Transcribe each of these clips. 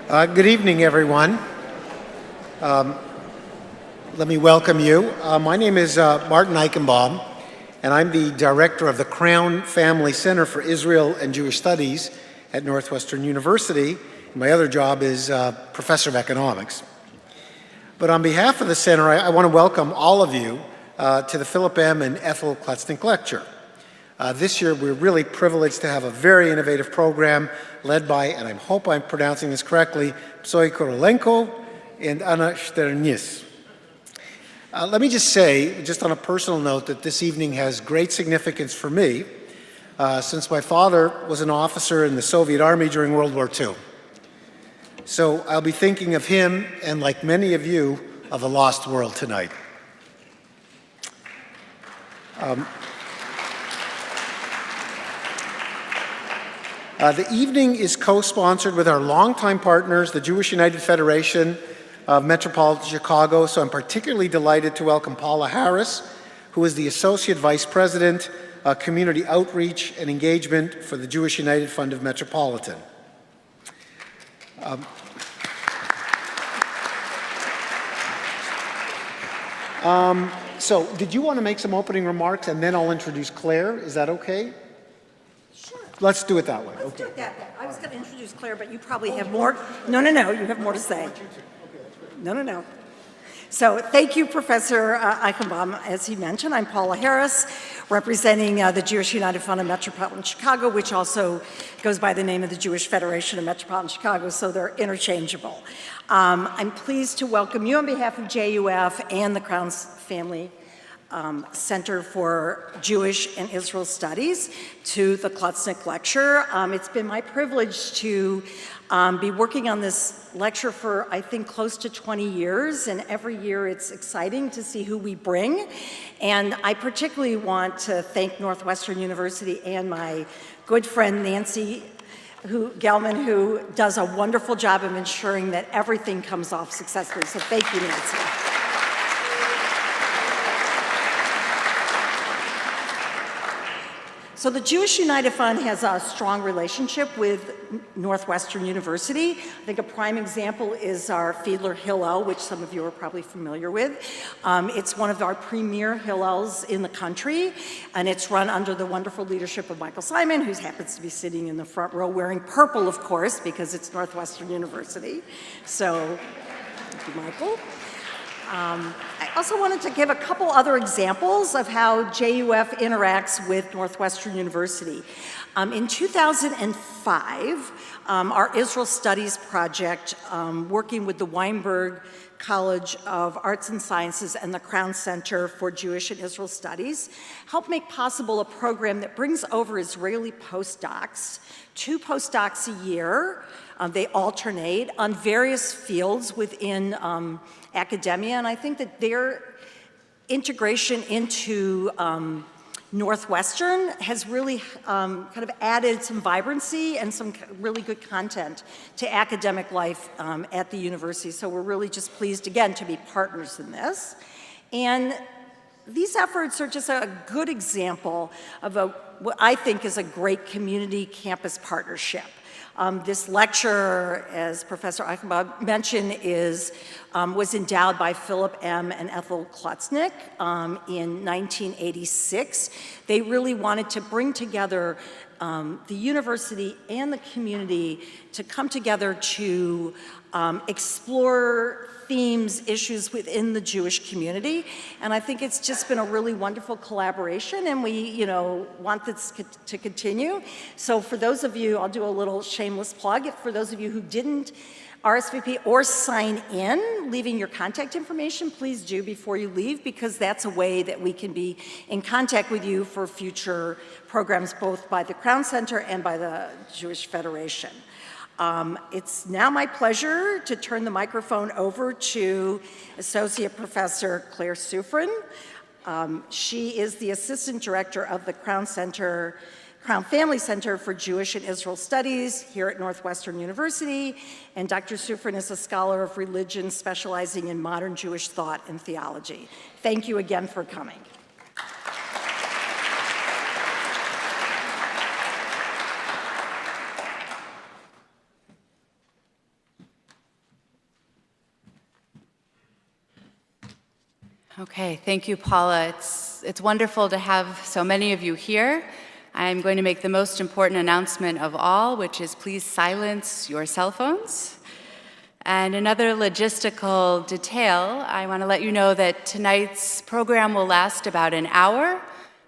Good evening, everyone. Let me welcome you. My name is Martin Eichenbaum, and I'm the director of the Crown Family Center for Israel and Jewish Studies at Northwestern University. My other job is professor of economics. But on behalf of the center, I want to welcome all of you to the Philip M. and Ethel Klutznick Lecture. This year, we're really privileged to have a very innovative program led by, and I hope I'm pronouncing this correctly, Psoy Korolenko and Anna Sternis. Let me just say, just on a personal note, that this evening has great significance for me, since my father was an officer in the Soviet Army during World War II. So I'll be thinking of him, and like many of you, of a lost world tonight. The evening is co-sponsored with our longtime partners, the Jewish United Federation of Metropolitan Chicago, so I'm particularly delighted to welcome Paula Harris, who is the Associate Vice President, Community Outreach and Engagement for the Jewish United Fund of Metropolitan. So, did you want to make some opening remarks and then I'll introduce Claire? Is that okay? Sure. Let's do it that way. Let's do it that way. I was going to introduce Claire, but you probably have more. No, you have more to say. No. So thank you, Professor Eichenbaum. As he mentioned, I'm Paula Harris, representing the Jewish United Fund of Metropolitan Chicago, which also goes by the name of the Jewish Federation of Metropolitan Chicago, so they're interchangeable. I'm pleased to welcome you on behalf of JUF and the Crown Family Center for Jewish and Israel Studies to the Klutznick Lecture. It's been my privilege to be working on this lecture for, I think, close to 20 years, and every year it's exciting to see who we bring. And I particularly want to thank Northwestern University and my good friend Nancy Gelman, who does a wonderful job of ensuring that everything comes off successfully. So thank you, Nancy. So the Jewish United Fund has a strong relationship with Northwestern University. I think a prime example is our Fiedler Hillel, which some of you are probably familiar with. It's one of our premier Hillels in the country, and it's run under the wonderful leadership of Michael Simon, who happens to be sitting in the front row wearing purple, of course, because it's Northwestern University. So, thank you, Michael. I also wanted to give a couple other examples of how JUF interacts with Northwestern University. In 2005, our Israel Studies project, working with the Weinberg College of Arts and Sciences and the Crown Center for Jewish and Israel Studies, helped make possible a program that brings over Israeli postdocs, 2 postdocs a year. They alternate on various fields within academia, and I think that their integration into Northwestern has really kind of added some vibrancy and some really good content to academic life at the university. So we're really just pleased, again, to be partners in this. And these efforts are just a good example of what I think is a great community campus partnership. This lecture, as Professor Eichenbaum mentioned, was endowed by Philip M. and Ethel Klutznick in 1986. They really wanted to bring together the university and the community to come together to explore themes, issues within the Jewish community. And I think it's just been a really wonderful collaboration, and we, want this to continue. So for those of you, I'll do a little shameless plug. For those of you who didn't RSVP or sign in, leaving your contact information, please do before you leave, because that's a way that we can be in contact with you for future programs, both by the Crown Center and by the Jewish Federation. It's now my pleasure to turn the microphone over to Associate Professor Claire Sufrin. She is the Assistant Director of the Crown Family Center for Jewish and Israel Studies here at Northwestern University, and Dr. Sufrin is a scholar of religion specializing in modern Jewish thought and theology. Thank you again for coming. Okay, thank you, Paula. It's wonderful to have so many of you here. I'm going to make the most important announcement of all, which is please silence your cell phones. And another logistical detail, I want to let you know that tonight's program will last about an hour,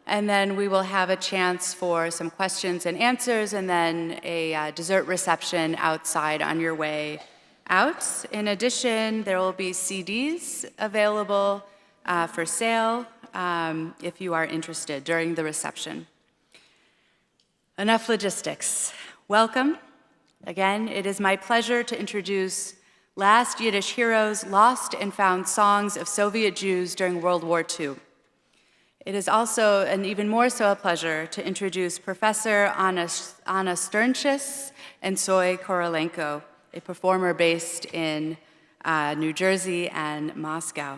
and then we will have a chance for some questions and answers, and then a dessert reception outside on your way out. In addition, there will be CDs available for sale if you are interested during the reception. Enough logistics. Welcome. Again, it is my pleasure to introduce Last Yiddish Heroes, Lost and Found Songs of Soviet Jews during World War II. It is also, and even more so, a pleasure to introduce Professor Anna Sternchis and Soy Korolenko, a performer based in New Jersey and Moscow.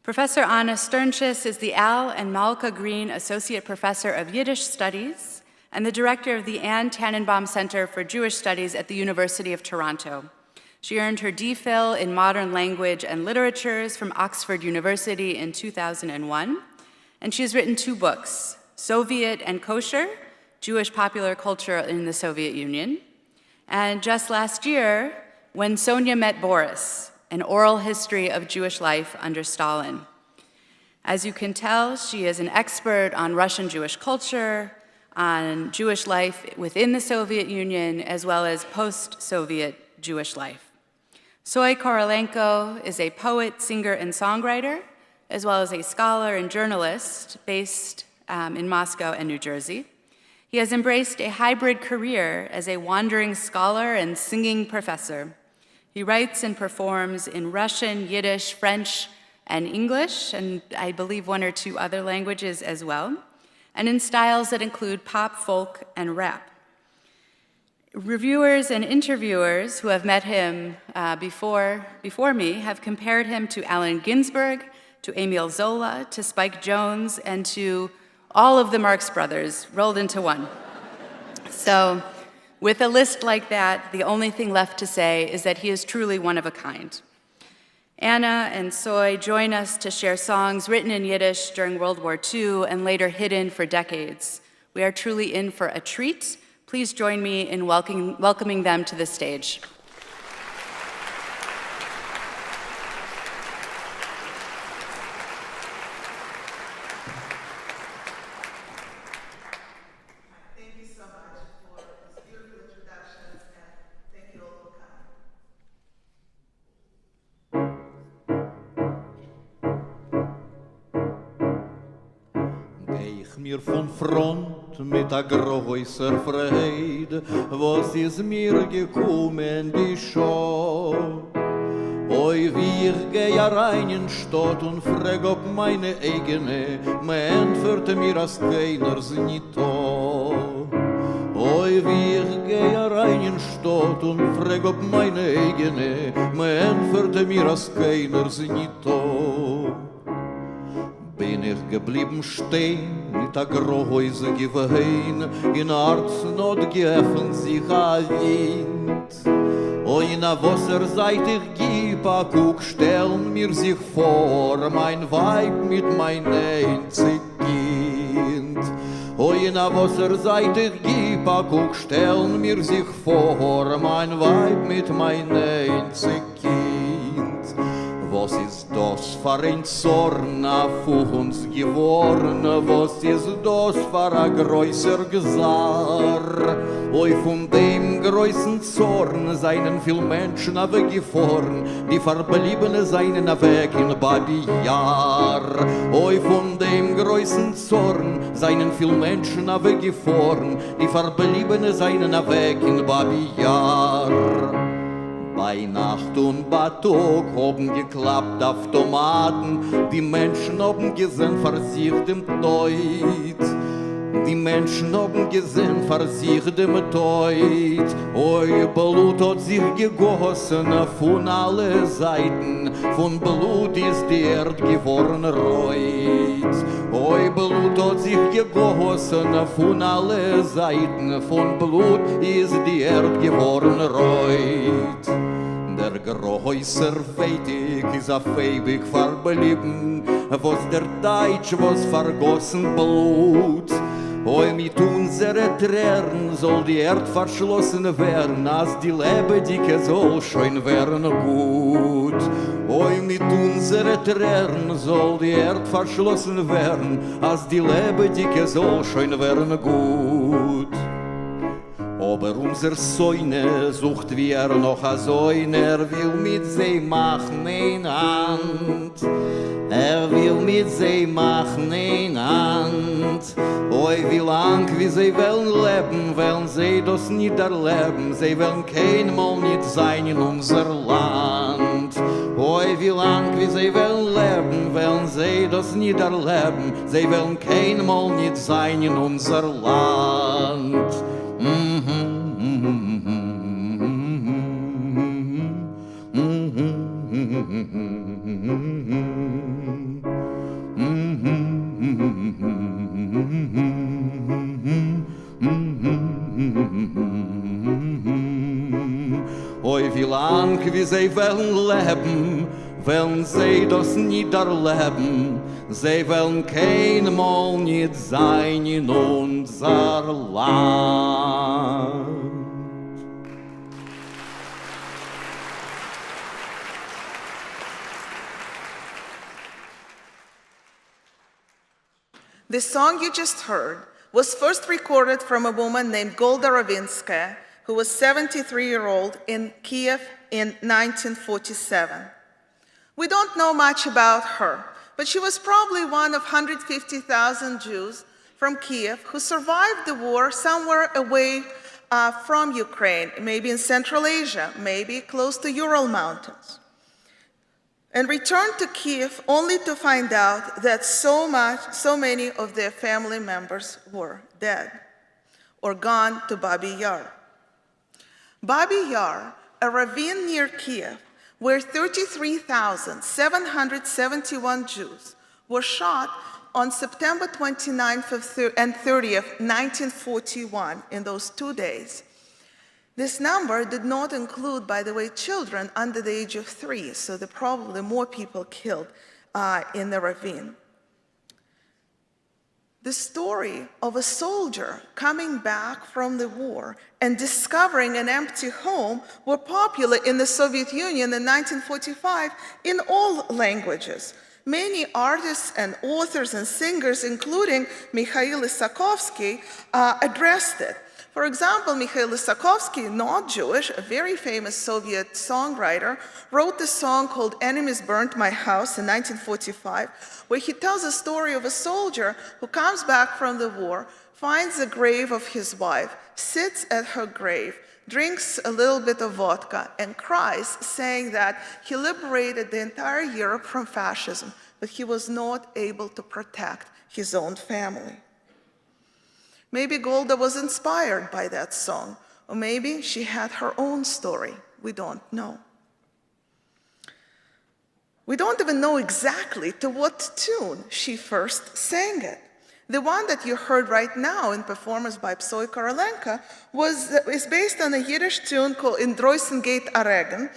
Professor Anna Sternchis is the Al and Malka Green Associate Professor of Yiddish Studies and the director of the Anne Tannenbaum Center for Jewish Studies at the University of Toronto. She earned her DPhil in Modern Language and Literatures from Oxford University in 2001, and she has written 2 books, Soviet and Kosher, Jewish Popular Culture in the Soviet Union, and just last year, When Sonia Met Boris, an oral history of Jewish life under Stalin. As you can tell, she is an expert on Russian Jewish culture, on Jewish life within the Soviet Union, as well as post-Soviet Jewish life. Soy Korolenko is a poet, singer, and songwriter, as well as a scholar and journalist based in Moscow and New Jersey. He has embraced a hybrid career as a wandering scholar and singing professor. He writes and performs in Russian, Yiddish, French, and English, and I believe 1 or 2 other languages as well, and in styles that include pop, folk, and rap. Reviewers and interviewers who have met him before me have compared him to Allen Ginsberg, to Emile Zola, to Spike Jones, and to all of the Marx Brothers rolled into one. So with a list like that, the only thing left to say is that he is truly one of a kind. Anna and Soy join us to share songs written in Yiddish during World War II and later hidden for decades. We are truly in for a treat. Please join me in welcoming them to the stage. Thank you so much for these beautiful introductions, and thank you all for coming. Geh ich mir von Front mit a größer Freude, was ist mir gekommen die Schau. Oi, wie ich geh rein in Stadt und frag ob meine eigene, man entfört mir als keiners nicht da. Oi, wie ich geh rein in Stadt und frag ob meine eigene, man entfört mir als keiners nicht da. Bin ich geblieben stehen, mit der Gehäuse gewehen, in Arznot geöffnet sich ein Wind. O in der Wasserseite ich gib a Kuck, stellen mir sich vor, mein Weib mit mein einzig Kind. O in der Wasserseite ich gib a Kuck, stellen mir sich vor, mein Weib mit mein einzig Kind. Was ist das für ein Zorn auf uns geworden? Was ist das für ein größer Gesar? Oi, von dem größten Zorn seien viel Menschen weggefahren, die Verbliebene seien weg in Babi-Jahr. Oi, von dem größten Zorn seien viel Menschen weggefahren, die Verbliebene seien weg in Babi-Jahr. Bei Nacht und bei Tag haben geklappt Automaten, die Menschen haben gesehen, versiegt dem Teut. Die Menschen haben gesehen, versiegt dem Teut. Oi, Blut hat sich gegossen von allen Seiten, von Blut ist die Erde geworden reut. Oi, Blut hat sich gegossen von allen Seiten, von Blut ist die Erde geworden reut. Der der größer Weitig ist a Feibig verblieben, was der Deutsch was vergossen Blut. Oi, mit unsere Tränen soll die Erd verschlossen werden, als die Lebendige soll schön werden gut. Oi, mit unsere Tränen soll die Erd verschlossen werden, als die Lebendige soll schön werden gut. Aber unser Säune sucht wie noch a Säune, will mit sie machen in Hand. Will mit sie machen in Hand. Oi, wie lang wie sie wollen sie das nicht erleben, sie wollen keinmal nicht sein in unser Land. Oi, wie lang wie sie wollen sie das nicht erleben, sie wollen keinmal nicht sein in unser Land. Oi, wie lang wie sie wollen sie das nicht erleben, sie wollen keinmal nicht sein in unser Land. The song you just heard was first recorded from a woman named Golda Ravinskaya, who was 73-year-old in Kiev in 1947. We don't know much about her, but she was probably one of 150,000 Jews from Kiev who survived the war somewhere away from Ukraine, maybe in Central Asia, maybe close to Ural Mountains, and returned to Kiev only to find out that so many of their family members were dead or gone to Babi Yar. Babi Yar, a ravine near Kiev, where 33,771 Jews were shot on September 29th and 30th, 1941, in those 2 days. This number did not include, by the way, children under the age of 3, so there are probably more people killed in the ravine. The story of a soldier coming back from the war and discovering an empty home were popular in the Soviet Union in 1945 in all languages. Many artists and authors and singers, including Mikhail Isakovsky, addressed it. For example, Mikhail Isakovsky, not Jewish, a very famous Soviet songwriter, wrote a song called "Enemies Burnt My House" in 1945, where he tells a story of a soldier who comes back from the war, finds the grave of his wife, sits at her grave, drinks a little bit of vodka, and cries, saying that he liberated the entire Europe from fascism, but he was not able to protect his own family. Maybe Golda was inspired by that song, or maybe she had her own story. We don't know. We don't even know exactly to what tune she first sang it. The one that you heard right now in performance by Psoi Korolenko is based on a Yiddish tune called In Droysen geht a Regen,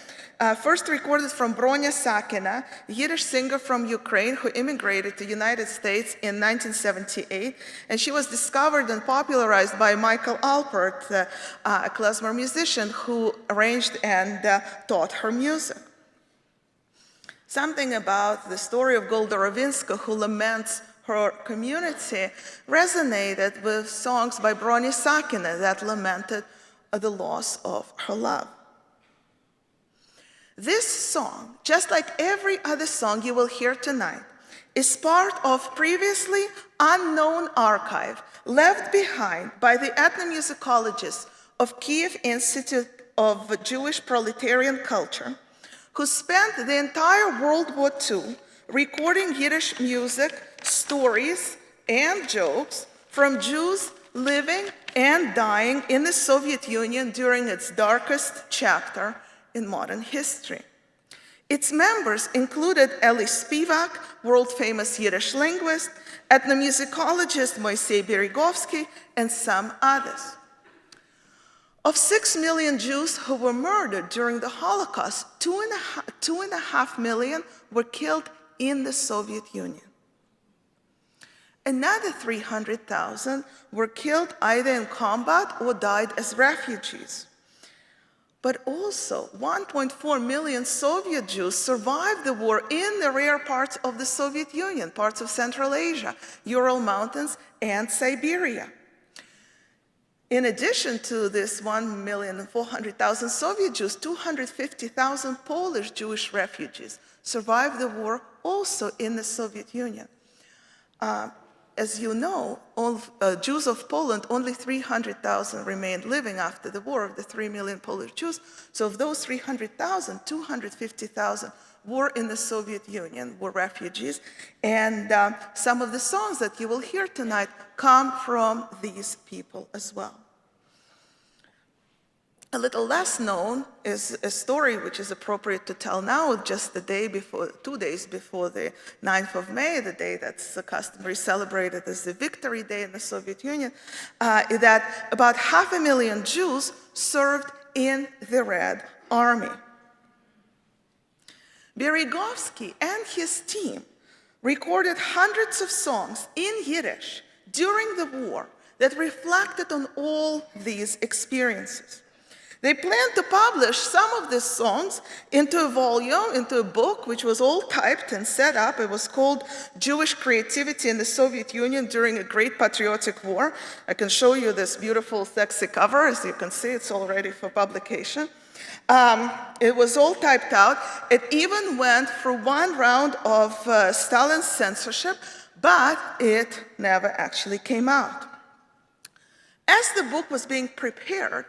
first recorded from Bronya Sakina, a Yiddish singer from Ukraine who immigrated to the United States in 1978. And she was discovered and popularized by Michael Alpert, a klezmer musician who arranged and taught her music. Something about the story of Golda Ravinskaya, who laments her community, resonated with songs by Bronya Sakina that lamented the loss of her love. This song, just like every other song you will hear tonight, is part of previously unknown archive left behind by the ethnomusicologists of Kiev Institute of Jewish Proletarian Culture, who spent the entire World War II recording Yiddish music, stories, and jokes from Jews living and dying in the Soviet Union during its darkest chapter in modern history. Its members included Eli Spivak, world-famous Yiddish linguist, ethnomusicologist Moisei Berigovsky, and some others. Of 6 million Jews who were murdered during the Holocaust, 2.5 million were killed in the Soviet Union. Another 300,000 were killed either in combat or died as refugees. But also, 1.4 million Soviet Jews survived the war in the rare parts of the Soviet Union, parts of Central Asia, Ural Mountains, and Siberia. In addition to this 1,400,000 Soviet Jews, 250,000 Polish Jewish refugees survived the war also in the Soviet Union. As you know, Jews of Poland, only 300,000 remained living after the war of the 3 million Polish Jews. So of those 300,000, 250,000 were in the Soviet Union, were refugees. And some of the songs that you will hear tonight come from these people as well. A little less known is a story which is appropriate to tell now, just the day before, 2 days before the 9th of May, the day that's customary celebrated as the Victory Day in the Soviet Union, that about 500,000 Jews served in the Red Army. Berezovsky and his team recorded hundreds of songs in Yiddish during the war that reflected on all these experiences. They planned to publish some of these songs into a volume, into a book, which was all typed and set up. It was called Jewish Creativity in the Soviet Union During a Great Patriotic War. I can show you this beautiful, sexy cover. As you can see, it's all ready for publication. It was all typed out. It even went through one round of Stalin's censorship, but it never actually came out. As the book was being prepared,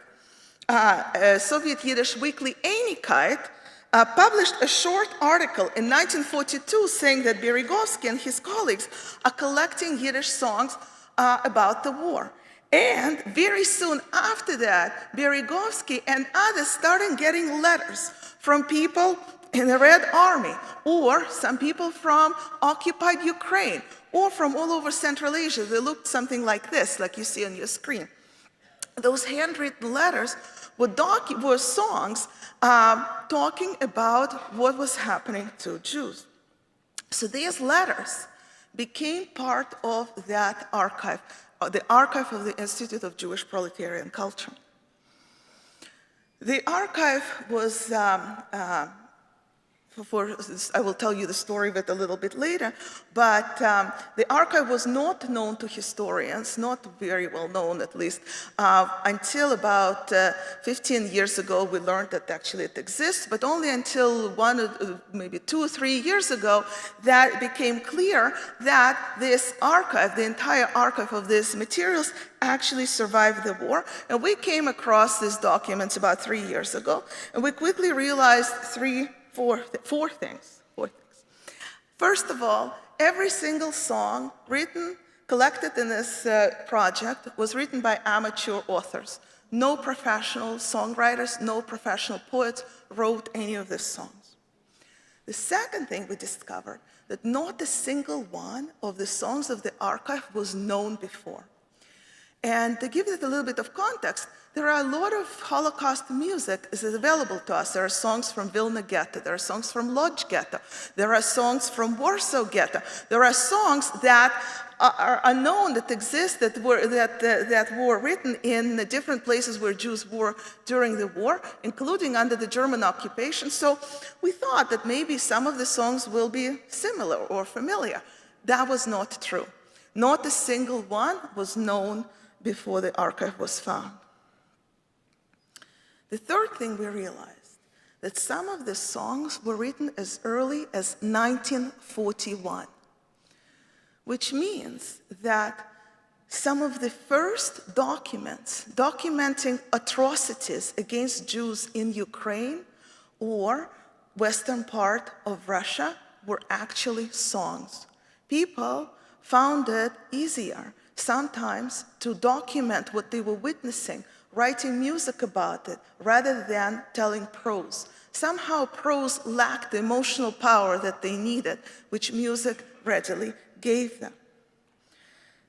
Soviet Yiddish weekly Einigkeit published a short article in 1942 saying that Berezovsky and his colleagues are collecting Yiddish songs about the war. And very soon after that, Berezovsky and others started getting letters from people in the Red Army, or some people from occupied Ukraine, or from all over Central Asia. They looked something like this, like you see on your screen. Those handwritten letters were songs talking about what was happening to Jews. So these letters became part of that archive, the archive of the Institute of Jewish Proletarian Culture. The archive was, I will tell you the story of it a little bit later, but the archive was not known to historians, not very well known at least, until about 15 years ago we learned that actually it exists, but only until maybe 2 or 3 years ago that it became clear that this archive, the entire archive of these materials, actually survived the war. And we came across these documents about 3 years ago, and we quickly realized four things. First of all, every single song collected in this project was written by amateur authors. No professional songwriters, no professional poets wrote any of these songs. The second thing we discovered, that not a single one of the songs of the archive was known before. And to give it a little bit of context, there are a lot of Holocaust music is available to us. There are songs from Vilna Ghetto, there are songs from Lodz Ghetto, there are songs from Warsaw Ghetto, there are songs that are unknown, that exist, that were written in the different places where Jews were during the war, including under the German occupation. So we thought that maybe some of the songs will be similar or familiar. That was not true. Not a single one was known before the archive was found. The third thing we realized, that some of the songs were written as early as 1941, which means that some of the first documents documenting atrocities against Jews in Ukraine or western part of Russia were actually songs. People found it easier sometimes to document what they were witnessing, writing music about it, rather than telling prose. Somehow prose lacked the emotional power that they needed, which music readily gave them.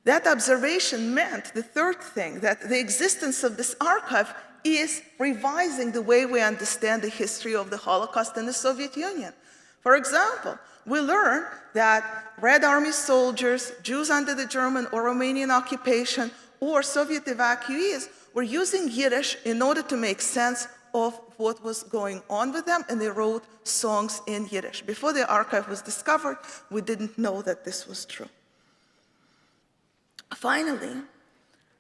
That observation meant the third thing, that the existence of this archive is revising the way we understand the history of the Holocaust in the Soviet Union. For example, we learn that Red Army soldiers, Jews under the German or Romanian occupation, or Soviet evacuees were using Yiddish in order to make sense of what was going on with them, and they wrote songs in Yiddish. Before the archive was discovered, we didn't know that this was true. Finally,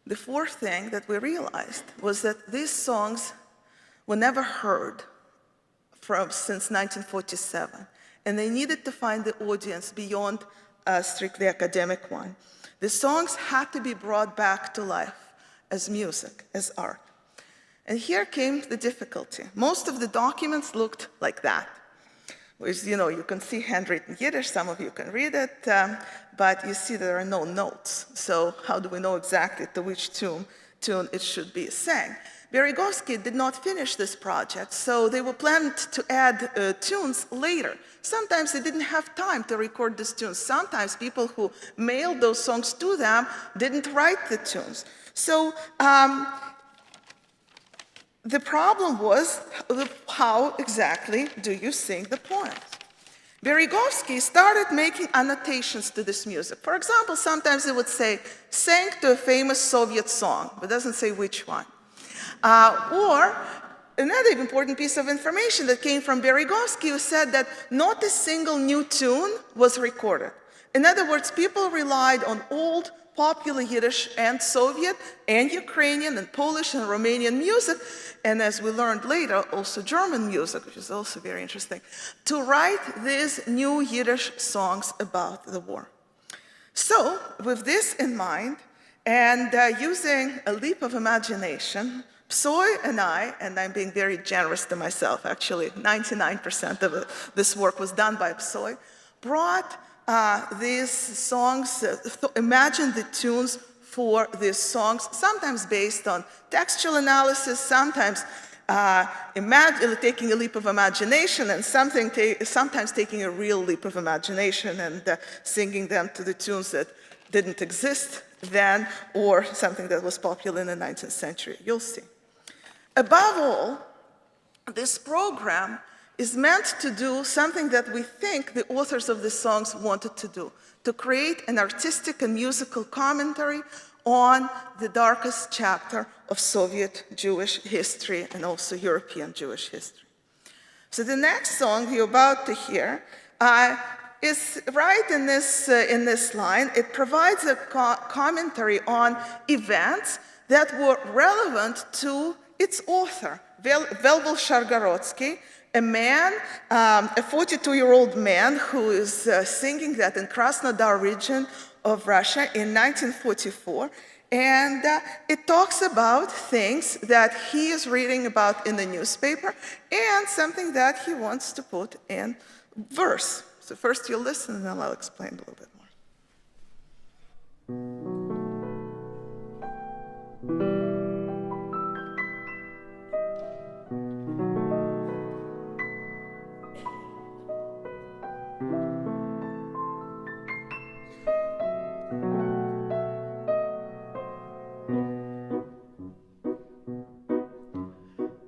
the fourth thing that we realized was that these songs were never heard since 1947, and they needed to find the audience beyond a strictly academic one. The songs had to be brought back to life as music, as art. And here came the difficulty. Most of the documents looked like that. Which, you can see handwritten Yiddish, some of you can read it, but you see there are no notes. So how do we know exactly to which tune it should be sang? Berezovsky did not finish this project, so they were planned to add tunes later. Sometimes they didn't have time to record these tunes. Sometimes people who mailed those songs to them didn't write the tunes. So the problem was, how exactly do you sing the poems? Berezovsky started making annotations to this music. For example, sometimes it would say, sang to a famous Soviet song, but doesn't say which one. Or another important piece of information that came from Berezovsky said that not a single new tune was recorded. In other words, people relied on old popular Yiddish and Soviet and Ukrainian and Polish and Romanian music, and as we learned later, also German music, which is also very interesting, to write these new Yiddish songs about the war. So, with this in mind, and using a leap of imagination, Psoy and I'm being very generous to myself, actually 99% of this work was done by Psoy, brought these songs, imagine the tunes for these songs, sometimes based on textual analysis, sometimes taking a leap of imagination, and sometimes taking a real leap of imagination and singing them to the tunes that didn't exist then, or something that was popular in the 19th century. You'll see. Above all, this program is meant to do something that we think the authors of the songs wanted to do, to create an artistic and musical commentary on the darkest chapter of Soviet Jewish history and also European Jewish history. So the next song you're about to hear is right in this line. It provides a commentary on events that were relevant to its author, Velvel Shargorodsky, a man, a 42-year-old man who is singing that in Krasnodar region of Russia in 1944. And it talks about things that he is reading about in the newspaper and something that he wants to put in verse. So first you'll listen and then I'll explain a little bit more.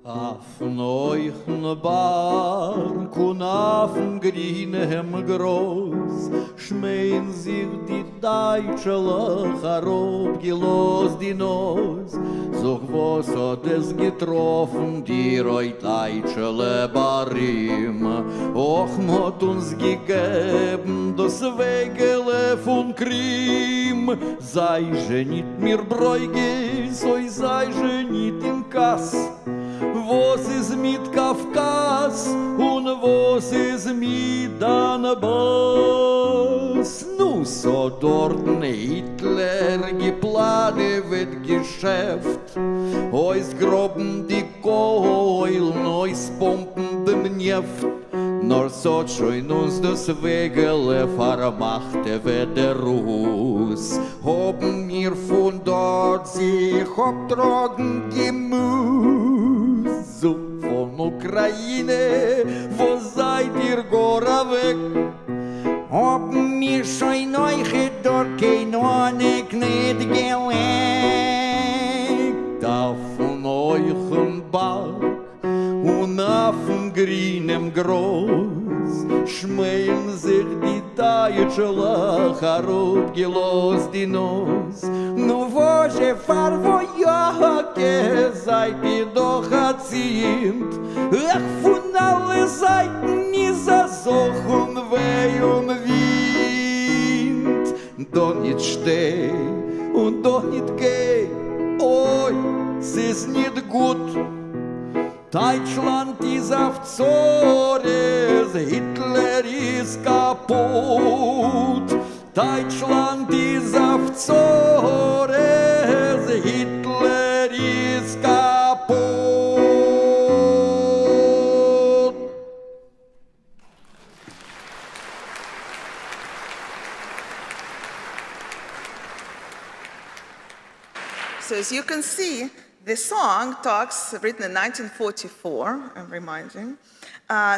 Auf neuchen Bark und auf'n grünem Groß schmähen sich die Deutschelach herabgelost die Nos. Sog was hat es getroffen, die Deutschele Barim. Och mot uns gegeben das Wegele von Krim. Sei genit mir Bräugis, oi sei genit in Kass. Was ist mit Kafkas und was ist mit Donbass? Nu so dort Hitler geplane wird Geschäft. Ois groben die Keulen, ois pompen dem Neft. Nor so schön uns das Wegele vermachte wird der Russ. Haben mir von dort sich abtragen gemüßt. So von Ukraine, wo seid ihr gora weg? Haben mir schon euch dort kein Honig nicht gelegt auf euren Berg und auf dem grünen Groß schmähen sich die Deutschlach herabgelost die Nuss. Nu wo je far wo Jahre seid ihr doch erzieht, ach von alle Seiten ist so und weh und Wind. Doch nicht steh und doch nicht geh, oi, es ist nicht gut. Deutschland ist auf Zores, Hitler ist kaputt. Deutschland ist auf Zores, Hitler ist kaputt. So as you can see, the song talks, written in 1944, I'm reminding,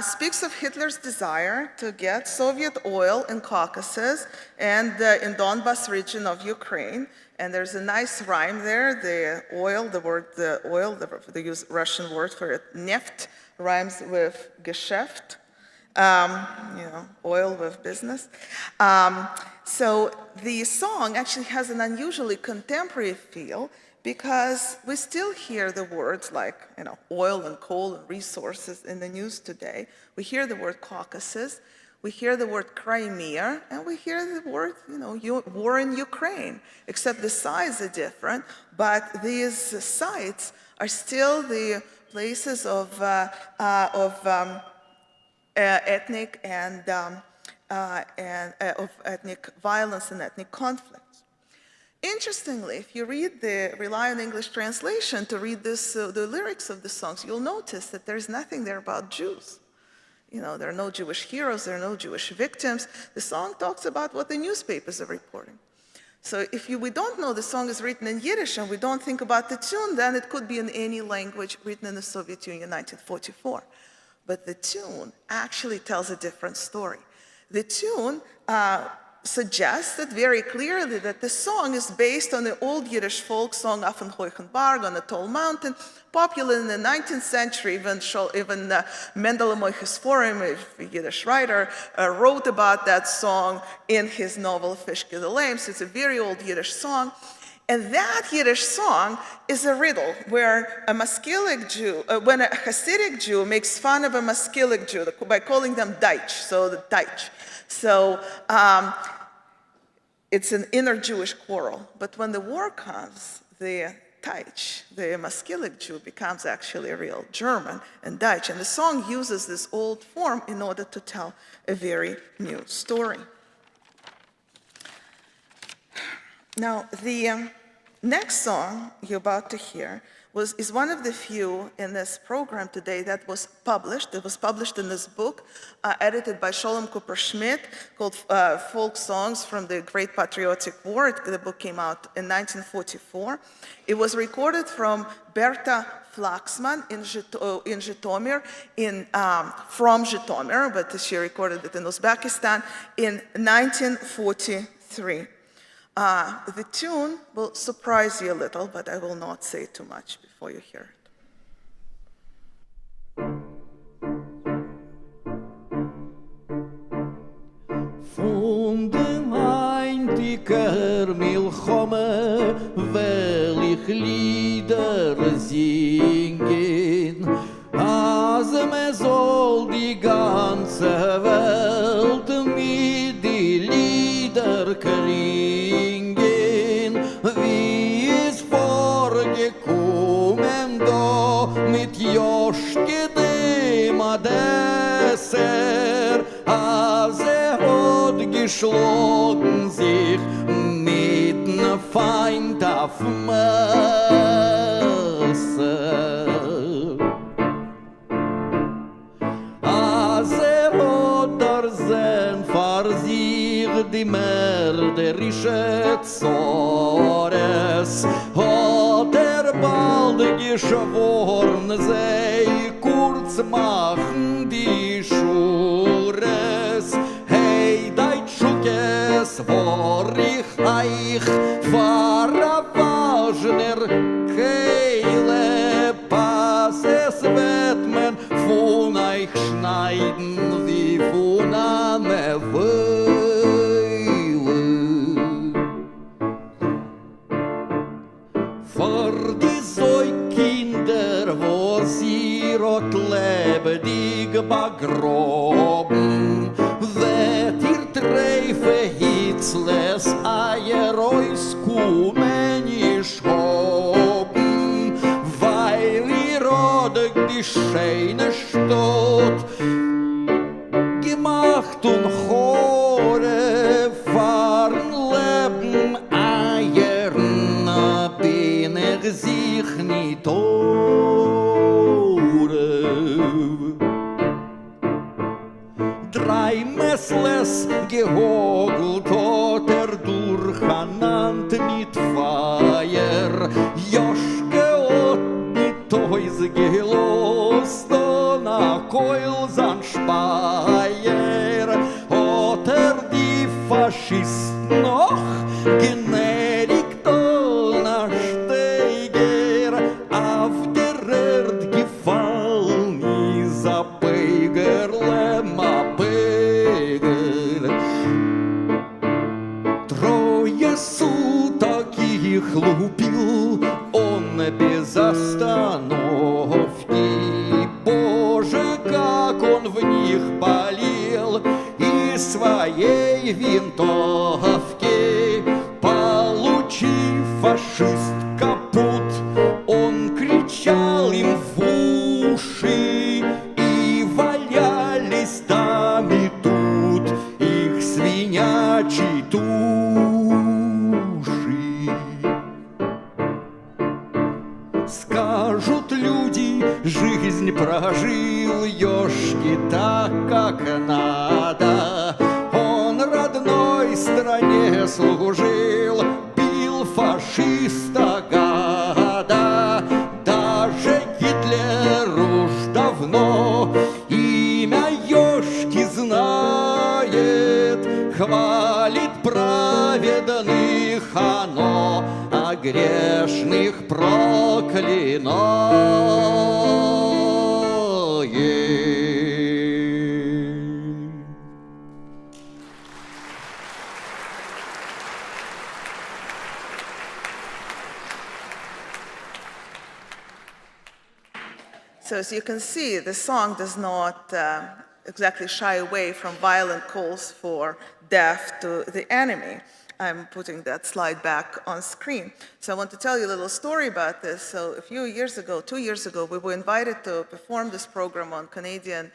speaks of Hitler's desire to get Soviet oil in Caucasus and in Donbas region of Ukraine. And there's a nice rhyme there. The oil, they use Russian word for it, neft, rhymes with Geschäft, oil with business. So the song actually has an unusually contemporary feel, because we still hear the words like, oil and coal and resources in the news today. We hear the word Caucasus, we hear the word Crimea, and we hear the word, war in Ukraine, except the sides are different, but these sites are still the places of ethnic and of ethnic violence and ethnic conflict. Interestingly, if you rely on English translation to read the lyrics of the songs, you'll notice that there's nothing there about Jews. There are no Jewish heroes, there are no Jewish victims. The song talks about what the newspapers are reporting. So if we don't know the song is written in Yiddish and we don't think about the tune, then it could be in any language written in the Soviet Union in 1944. But the tune actually tells a different story. The tune suggested very clearly that the song is based on the old Yiddish folk song Auf den hohen Berg, on a tall mountain, popular in the 19th century. Even Mendele Moiches Forum, a Yiddish writer, wrote about that song in his novel Fischke the Lame. So it's a very old Yiddish song. And that Yiddish song is a riddle where a Maskilic Jew, when a Hasidic Jew makes fun of a Maskilic Jew by calling them Deutsch, so the Deutsch. So it's an inner Jewish quarrel. But when the war comes, the Deutsch, the Maskilic Jew, becomes actually a real German and Deutsch. And the song uses this old form in order to tell a very new story. Now, the next song you're about to hear is one of the few in this program today that was published. It was published in this book, edited by Sholem Cooper-Schmidt, called Folk Songs from the Great Patriotic War. The book came out in 1944. It was recorded from Berta Flaxman in Zhytomyr, from Zhytomyr, but she recorded it in Uzbekistan in 1943. The tune will surprise you a little, but I will not say too much before you hear it. Von dem eintiger Milchome will ich Lieder singen, als me soll die ganze Welt mit die Lieder klingen, wie es vorgekommen da mit Joschke dem Adesser, als hat geschlagen sich mit nem Feind auf Messer. Als hat sein vor sich die mörderische Zores, hat bald geschworen, sei kurz machen die Schures. Hey, Deutschukes, war ich euch Fahrer Wagner, Keile, Pass, es wird man von euch schneiden wie von einer Weile. Vor die Säukinder, wo sie rot lebendig begraben, wird ihr Treife Hitzles Eier auskommen nicht haben, weil ihr Rodek die schöne Stadt gemacht und Chore fahren leben Eiern, bin ich sich nicht tore. Drei Messles gehogelt hat durcheinander mit Feier, Joschke hat mit Häuse gelost und a Keul an Speier, hat die Faschisten noch genädigt und a Steiger, auf der Erd gefallen is a Beigerle, ma Beiger. Трое суток их лупил он без остановки. Боже, как он в них болел из своей винтовки. Получив фашист капут, он кричал им в уши, и валялись там и тут их свинячьи туши. Скажут люди, жизнь прожил Ёшки так, как надо. Он родной стране служил, бил фашиста гада. Даже Гитлер уж давно имя Ёшки знает, хвалит праведных оно, а грешных проклинает. So as you can see, the song does not exactly shy away from violent calls for death to the enemy. I'm putting that slide back on screen. So I want to tell you a little story about this. So a few years ago, 2 years ago, we were invited to perform this program on Canadian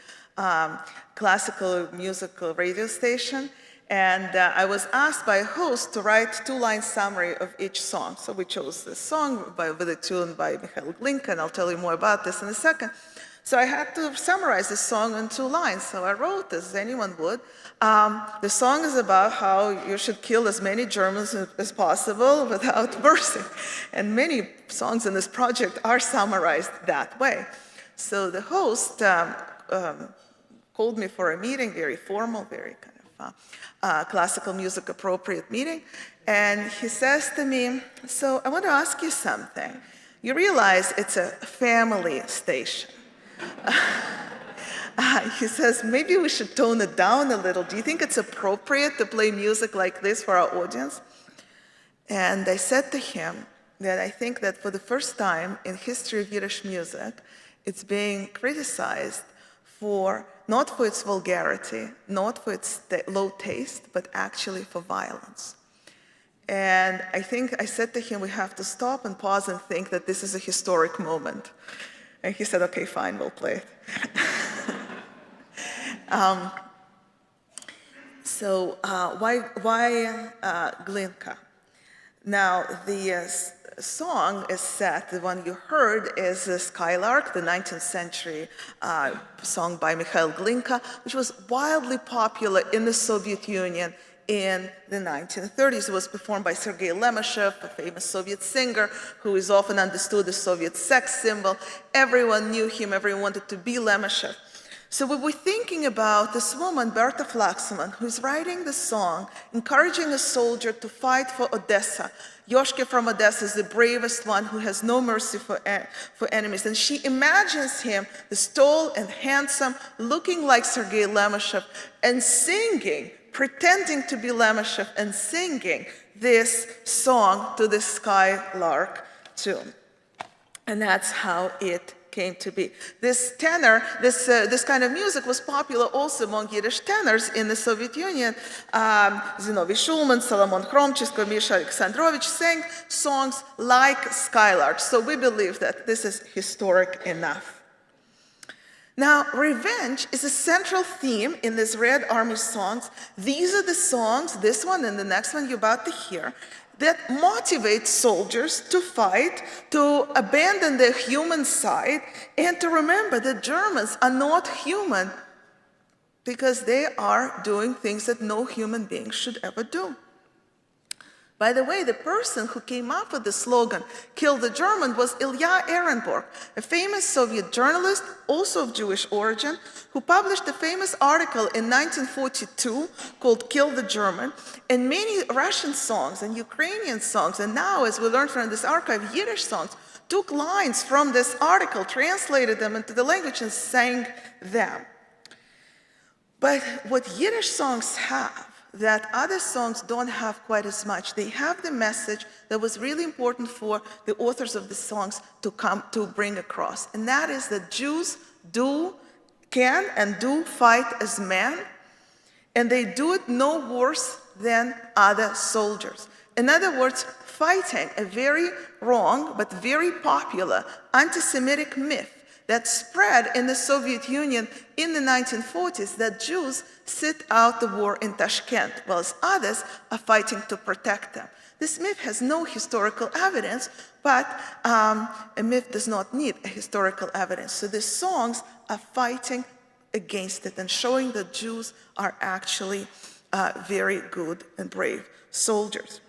classical musical radio station. And I was asked by a host to write 2-line summary of each song. So we chose this song with a tune by Mikhail Glinka, and I'll tell you more about this in a second. So I had to summarize this song in 2 lines. So I wrote this, as anyone would. The song is about how you should kill as many Germans as possible without mercy. And many songs in this project are summarized that way. So the host called me for a meeting, very formal, very kind of classical music appropriate meeting. And he says to me, so I want to ask you something. You realize it's a family station. He says, maybe we should tone it down a little. Do you think it's appropriate to play music like this for our audience? And I said to him that I think that for the first time in history of Yiddish music, it's being criticized not for its vulgarity, not for its low taste, but actually for violence. And I think I said to him, we have to stop and pause and think that this is a historic moment. And he said, okay, fine, we'll play it. So why Glinka? Now, the song is set, the one you heard is Skylark, the 19th century song by Mikhail Glinka, which was wildly popular in the Soviet Union in the 1930s. It was performed by Sergei Lemeshev, a famous Soviet singer who is often understood as Soviet sex symbol. Everyone knew him, everyone wanted to be Lemeshev. So we were thinking about this woman, Berta Flaxman, who's writing the song, encouraging a soldier to fight for Odessa. Yoshke from Odessa is the bravest one who has no mercy for enemies. And she imagines him, this tall and handsome, looking like Sergei Lemeshev, and singing, pretending to be Lemeshev, and singing this song to the skylark tune. And that's how it came to be. This tenor, this kind of music was popular also among Yiddish tenors in the Soviet Union. Zinovy Shulman, Solomon Khromchenko, Misha Alexandrovich sang songs like Skylark. So we believe that this is historic enough. Now, revenge is a central theme in these Red Army songs. These are the songs, this one and the next one you're about to hear, that motivate soldiers to fight, to abandon their human side, and to remember that Germans are not human because they are doing things that no human being should ever do. By the way, the person who came up with the slogan, "Kill the German," was Ilya Ehrenburg, a famous Soviet journalist, also of Jewish origin, who published a famous article in 1942 called "Kill the German," and many Russian songs and Ukrainian songs, and now, as we learned from this archive, Yiddish songs, took lines from this article, translated them into the language, and sang them. But what Yiddish songs have that other songs don't have quite as much. They have the message that was really important for the authors of the songs to bring across, and that is that Jews can and do fight as men, and they do it no worse than other soldiers. In other words, fighting a very wrong but very popular anti-Semitic myth that spread in the Soviet Union in the 1940s, that Jews sit out the war in Tashkent, whilst others are fighting to protect them. This myth has no historical evidence, but a myth does not need a historical evidence. So the songs are fighting against it and showing that Jews are actually very good and brave soldiers.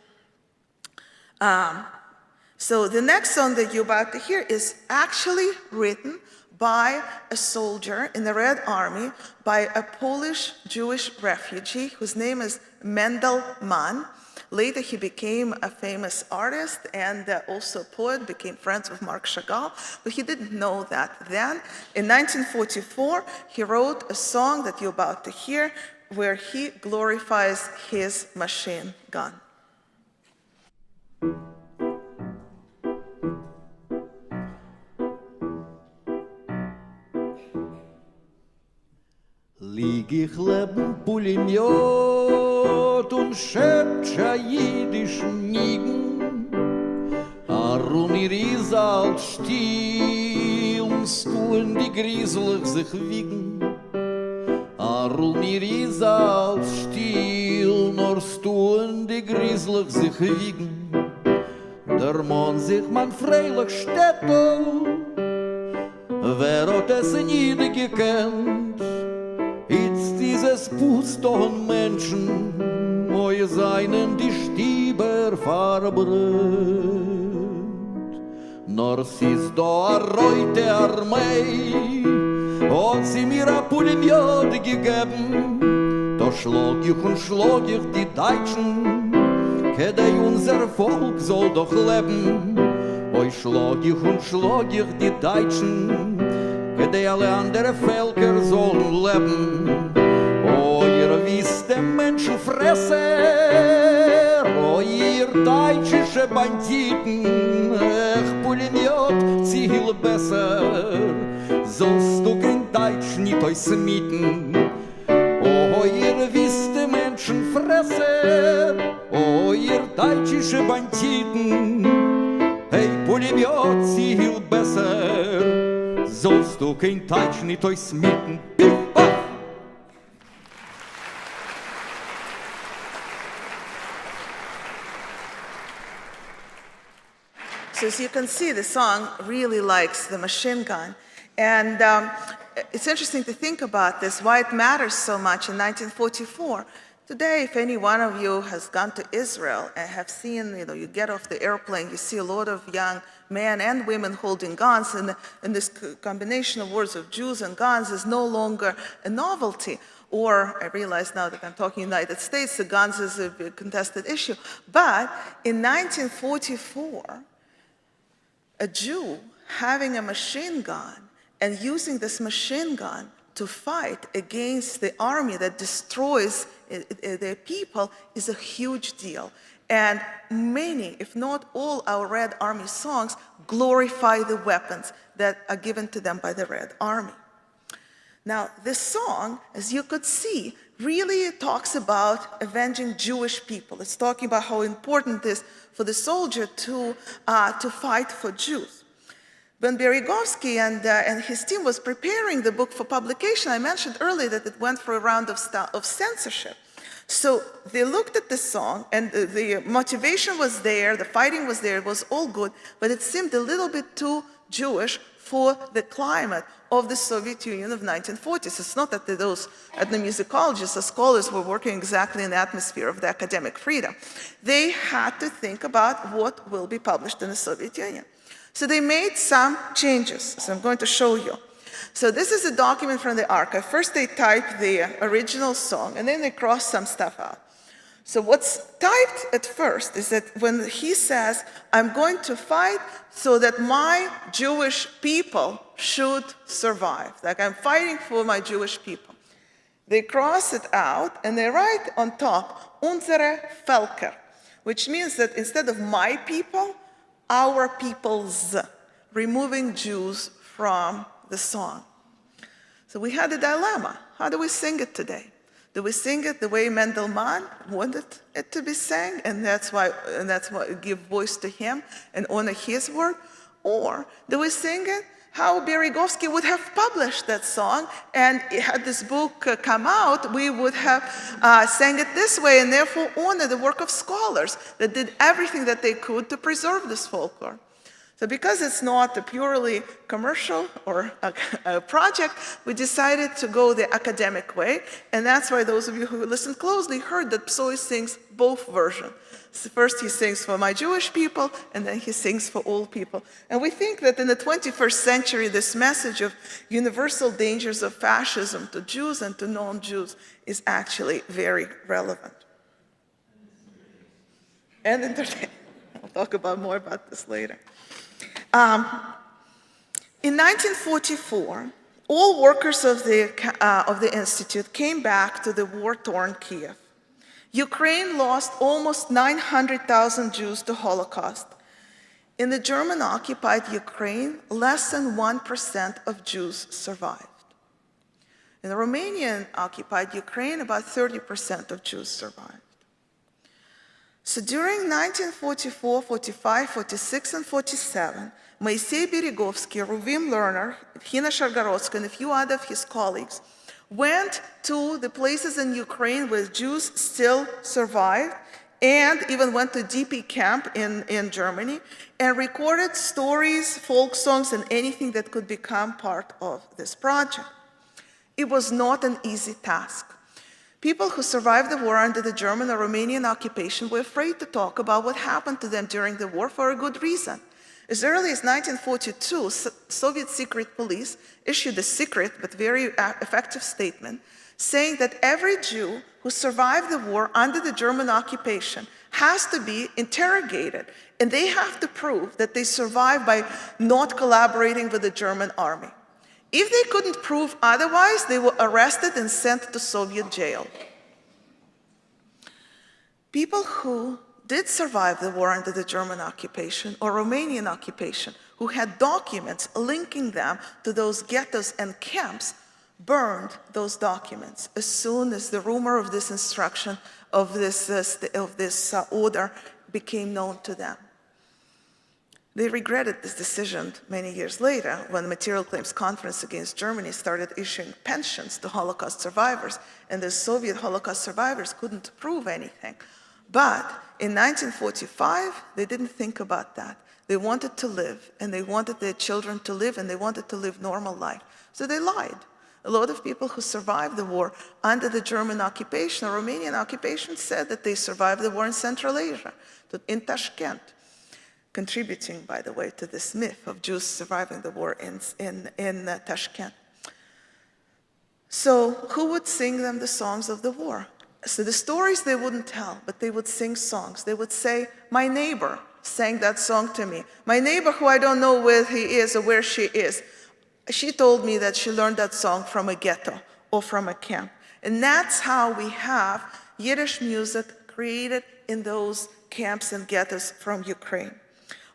So the next song that you're about to hear is actually written by a soldier in the Red Army, by a Polish Jewish refugee whose name is Mendel Mann. Later he became a famous artist and also a poet, became friends with Marc Chagall, but he didn't know that then. In 1944, he wrote a song that you're about to hear where he glorifies his machine gun. Lieg ich leb'n Pulemiot und schäbtscha Yiddish nigen, arum ihr is alt still und stuen die Grieselig sich wiegen. Arum ihr is alt still, nor stuen die Grieselig sich wiegen. Der Mann sich man freilich stettel, wer hat es nie gekannt? Jetzt dieses Puston Menschen, wo seinen die Stieber verbrennt. Nor ist da a reute Armee, hat sie mir a Pulemiot gegeben. Da schlag ich die Deutschen, kedei unser Volk soll doch leben. Oi schlag ich die Deutschen, kedei alle andere Völker sollen leben. Oh, ihr wisst dem Menschenfresser, oh, ihr deutsche Banditen, Pulemiot ziel besser, sollst du kein Deutsch nicht euch mieten. Oh, ihr wisst dem Menschenfresser, oh, ihr deutsche Banditen, hey, Pulemiot ziel besser, sollst du kein Deutsch nicht euch mieten. So as you can see, the song really likes the machine gun. And it's interesting to think about this, why it matters so much in 1944. Today, if any one of you has gone to Israel and have seen, you get off the airplane, you see a lot of young men and women holding guns, and this combination of words of Jews and guns is no longer a novelty. Or I realize now that I'm talking United States, the guns is a contested issue. But in 1944, a Jew having a machine gun and using this machine gun to fight against the army that destroys their people is a huge deal. And many, if not all, our Red Army songs glorify the weapons that are given to them by the Red Army. Now, this song, as you could see, really talks about avenging Jewish people. It's talking about how important it is for the soldier to fight for Jews. When Berezovsky and his team was preparing the book for publication, I mentioned earlier that it went through a round of censorship. So they looked at the song, and the motivation was there, the fighting was there, it was all good, but it seemed a little bit too Jewish for the climate of the Soviet Union of 1940s. It's not that those ethnomusicologists or scholars were working exactly in the atmosphere of the academic freedom. They had to think about what will be published in the Soviet Union. So they made some changes, so I'm going to show you. So this is a document from the archive. First they typed the original song, and then they crossed some stuff out. So what's typed at first is that when he says, I'm going to fight so that my Jewish people should survive, like I'm fighting for my Jewish people. They cross it out and they write on top, unsere Völker, which means that instead of my people, our peoples, removing Jews from the song. So we had a dilemma. How do we sing it today? Do we sing it the way Mendelmann wanted it to be sang, and that's why give voice to him and honor his word? Or do we sing it how Berezovsky would have published that song, and had this book come out, we would have sang it this way, and therefore honor the work of scholars that did everything that they could to preserve this folklore? So because it's not a purely commercial or a project, we decided to go the academic way, and that's why those of you who listened closely heard that Psoy sings both versions. So first he sings for my Jewish people, and then he sings for all people. And we think that in the 21st century, this message of universal dangers of fascism to Jews and to non-Jews is actually very relevant. And entertaining. I'll talk more about this later. In 1944, all workers of the Institute came back to the war-torn Kiev. Ukraine lost almost 900,000 Jews to Holocaust. In the German-occupied Ukraine, less than 1% of Jews survived. In the Romanian-occupied Ukraine, about 30% of Jews survived. So during 1944, 45, 46, and 47, Moisei Berezovsky, Ruvim Lerner, Hina Shargorodska, and a few other of his colleagues went to the places in Ukraine where Jews still survived, and even went to DP camp in Germany, and recorded stories, folk songs, and anything that could become part of this project. It was not an easy task. People who survived the war under the German or Romanian occupation were afraid to talk about what happened to them during the war for a good reason. As early as 1942, Soviet secret police issued a secret but very effective statement saying that every Jew who survived the war under the German occupation has to be interrogated, and they have to prove that they survived by not collaborating with the German army. If they couldn't prove otherwise, they were arrested and sent to Soviet jail. People who did survive the war under the German occupation or Romanian occupation, who had documents linking them to those ghettos and camps, burned those documents as soon as the rumor of this instruction, of this order became known to them. They regretted this decision many years later when the Material Claims Conference against Germany started issuing pensions to Holocaust survivors, and the Soviet Holocaust survivors couldn't prove anything. But in 1945, they didn't think about that. They wanted to live, and they wanted their children to live, and they wanted to live normal life. So they lied. A lot of people who survived the war under the German occupation or Romanian occupation said that they survived the war in Central Asia, in Tashkent. contributing, by the way, to this myth of Jews surviving the war in Tashkent. So who would sing them the songs of the war? So the stories they wouldn't tell, but they would sing songs. They would say, my neighbor sang that song to me. My neighbor, who I don't know where he is or where she is, she told me that she learned that song from a ghetto or from a camp. And that's how we have Yiddish music created in those camps and ghettos from Ukraine.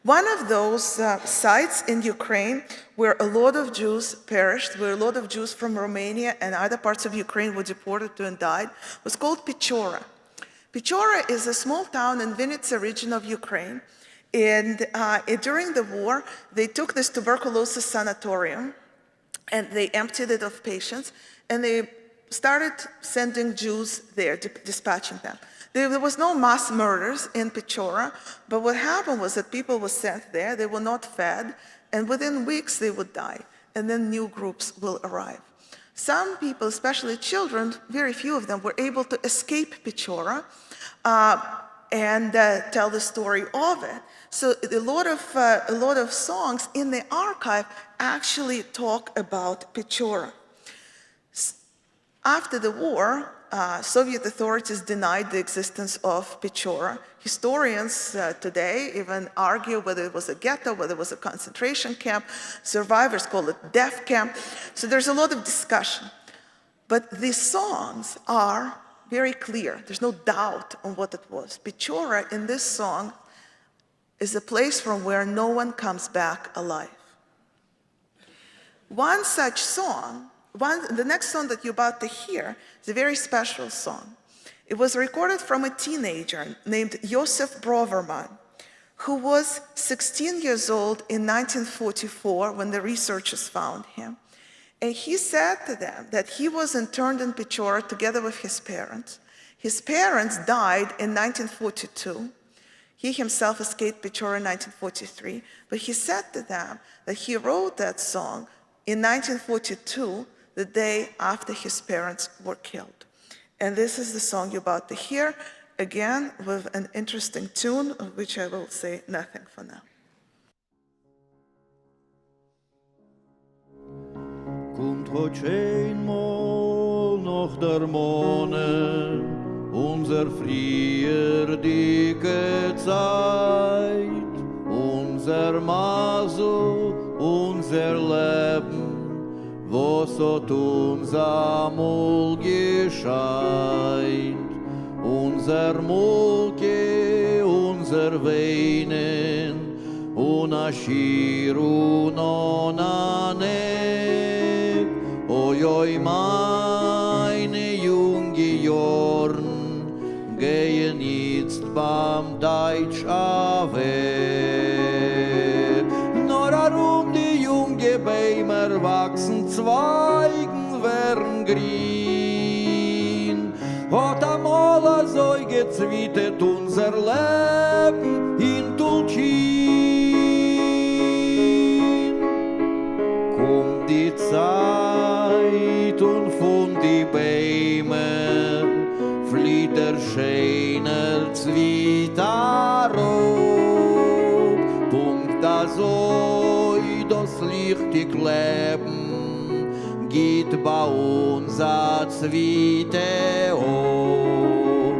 One of those sites in Ukraine where a lot of Jews perished, where a lot of Jews from Romania and other parts of Ukraine were deported to and died, was called Pechora. Pechora is a small town in Vinnytsia region of Ukraine. And during the war, they took this tuberculosis sanatorium and they emptied it of patients, and they started sending Jews there, dispatching them. There was no mass murders in Pechora, but what happened was that people were sent there, they were not fed, and within weeks they would die, and then new groups will arrive. Some people, especially children, very few of them, were able to escape Pechora and tell the story of it. So a lot of songs in the archive actually talk about Pechora. After the war, Soviet authorities denied the existence of Pechora. Historians today even argue whether it was a ghetto, whether it was a concentration camp. Survivors call it death camp. So there's a lot of discussion. But these songs are very clear. There's no doubt on what it was. Pechora in this song is a place from where no one comes back alive. One such song, the next song that you're about to hear, is a very special song. It was recorded from a teenager named Yosef Broverman, who was 16 years old in 1944 when the researchers found him. And he said to them that he was interned in Pechora together with his parents. His parents died in 1942. He himself escaped Pechora in 1943, but he said to them that he wrote that song in 1942, the day after his parents were killed. And this is the song you're about to hear, again with an interesting tune, of which I will say nothing for now. Kommt heute einmal noch der Monat, unser früher dicke Zeit, unser Masel, unser Leben, was hat uns amol gescheint, unser Molke, unser Weinen, und Aschir und Onanek, oi, oi, meine junge Jorn, gehen jetzt beim Deutsch weg. Nur herum die junge Bäume wachsen, Zweigen werden grün. Hat einmal so gezwittet unser Leben in Tulchin. Kommt die Zeit und von die Bäume flieht der schöne Zwitterrot. Punkt so das lichtig Leben geht bei uns a Zwiete ob.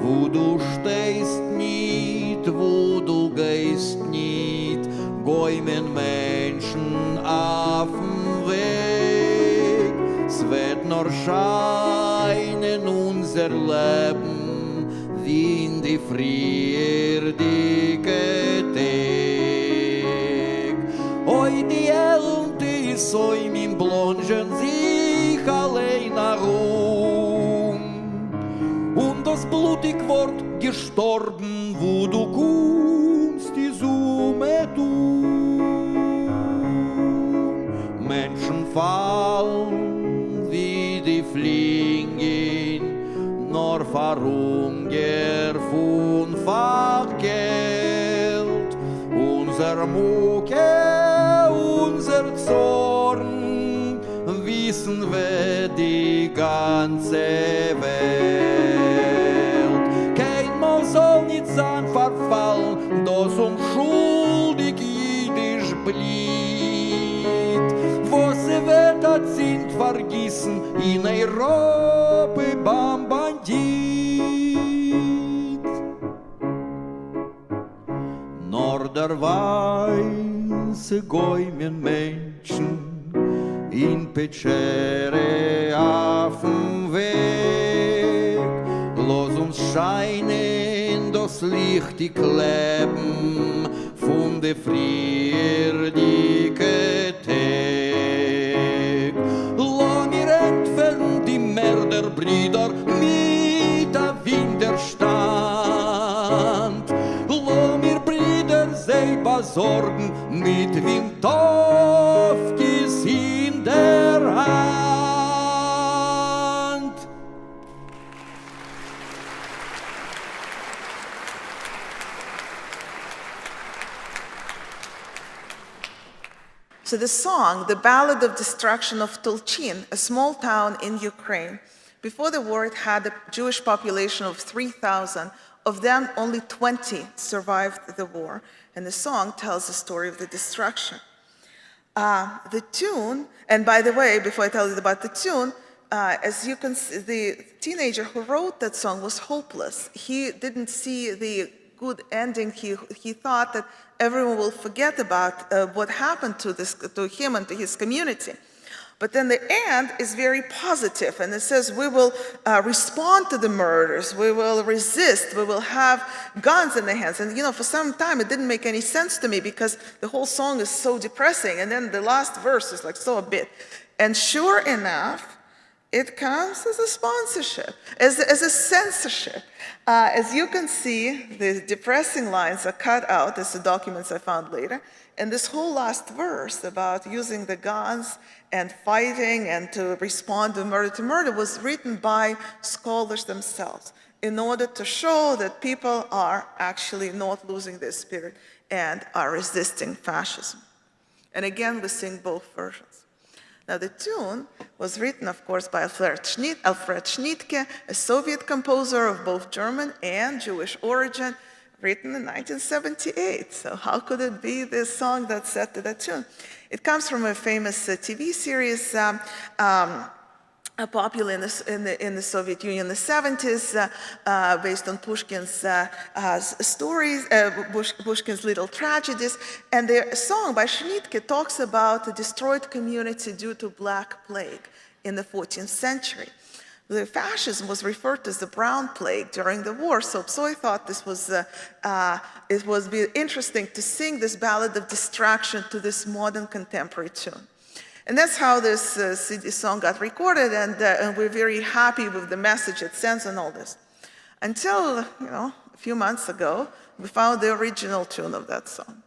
Wo du stehst nicht, wo du gehst nicht, gäumen Menschen auf dem Weg. Es wird nur scheinen unser Leben wie in die früherdicke Tag. Oi, die Ernte ist so im Blonschen sich allein herum. Und das blutig Wort gestorben, wo du kommst, die Summe du. Menschen fallen wie die Fliegen, nur Verhunger von Fachgeld. Unser Mucke, unser Zorn, wissen wir die ganze Welt. Kein Mann soll nicht sein verfallen, das Schuld dat sind vergessen in Europa beim Bandit. Nor der weiße Gäumen Menschen in Pecere auf dem Weg. Los uns scheinen das Licht, die Kleben von der friedliche Tag. Lass mir entfernen die Mörderbrüder mit der Widerstand. Lass mir Brüder selber sorgen mit Windhaftis in der Hand. So the song, The Ballad of Destruction of Tolchin, a small town in Ukraine. Before the war, it had a Jewish population of 3,000. Of them, only 20 survived the war. And the song tells the story of the destruction. The tune, and by the way, before I tell you about the tune, as you can see, the teenager who wrote that song was hopeless. He didn't see the good ending. He thought that everyone will forget about what happened to him and to his community. But then the end is very positive, and it says we will respond to the murders, we will resist, we will have guns in the hands. And you know, for some time it didn't make any sense to me because the whole song is so depressing, and then the last verse is like so a bit. And sure enough, it comes as a sponsorship, as a censorship. As you can see, the depressing lines are cut out. There's the documents I found later. And this whole last verse about using the guns and fighting and to respond to murder was written by scholars themselves in order to show that people are actually not losing their spirit and are resisting fascism. And again, we sing both versions. Now, the tune was written, of course, by Alfred Schnittke, a Soviet composer of both German and Jewish origin, written in 1978. So how could it be this song that's set to that tune? It comes from a famous TV series popular in the Soviet Union in the 70s, based on Pushkin's stories, Pushkin's little tragedies. And the song by Schnittke talks about a destroyed community due to Black Plague in the 14th century. The fascism was referred to as the Brown Plague during the war, so Psoy thought it would be interesting to sing this ballad of destruction to this modern contemporary tune. And that's how this CD song got recorded, and we're very happy with the message it sends and all this. Until, a few months ago, we found the original tune of that song.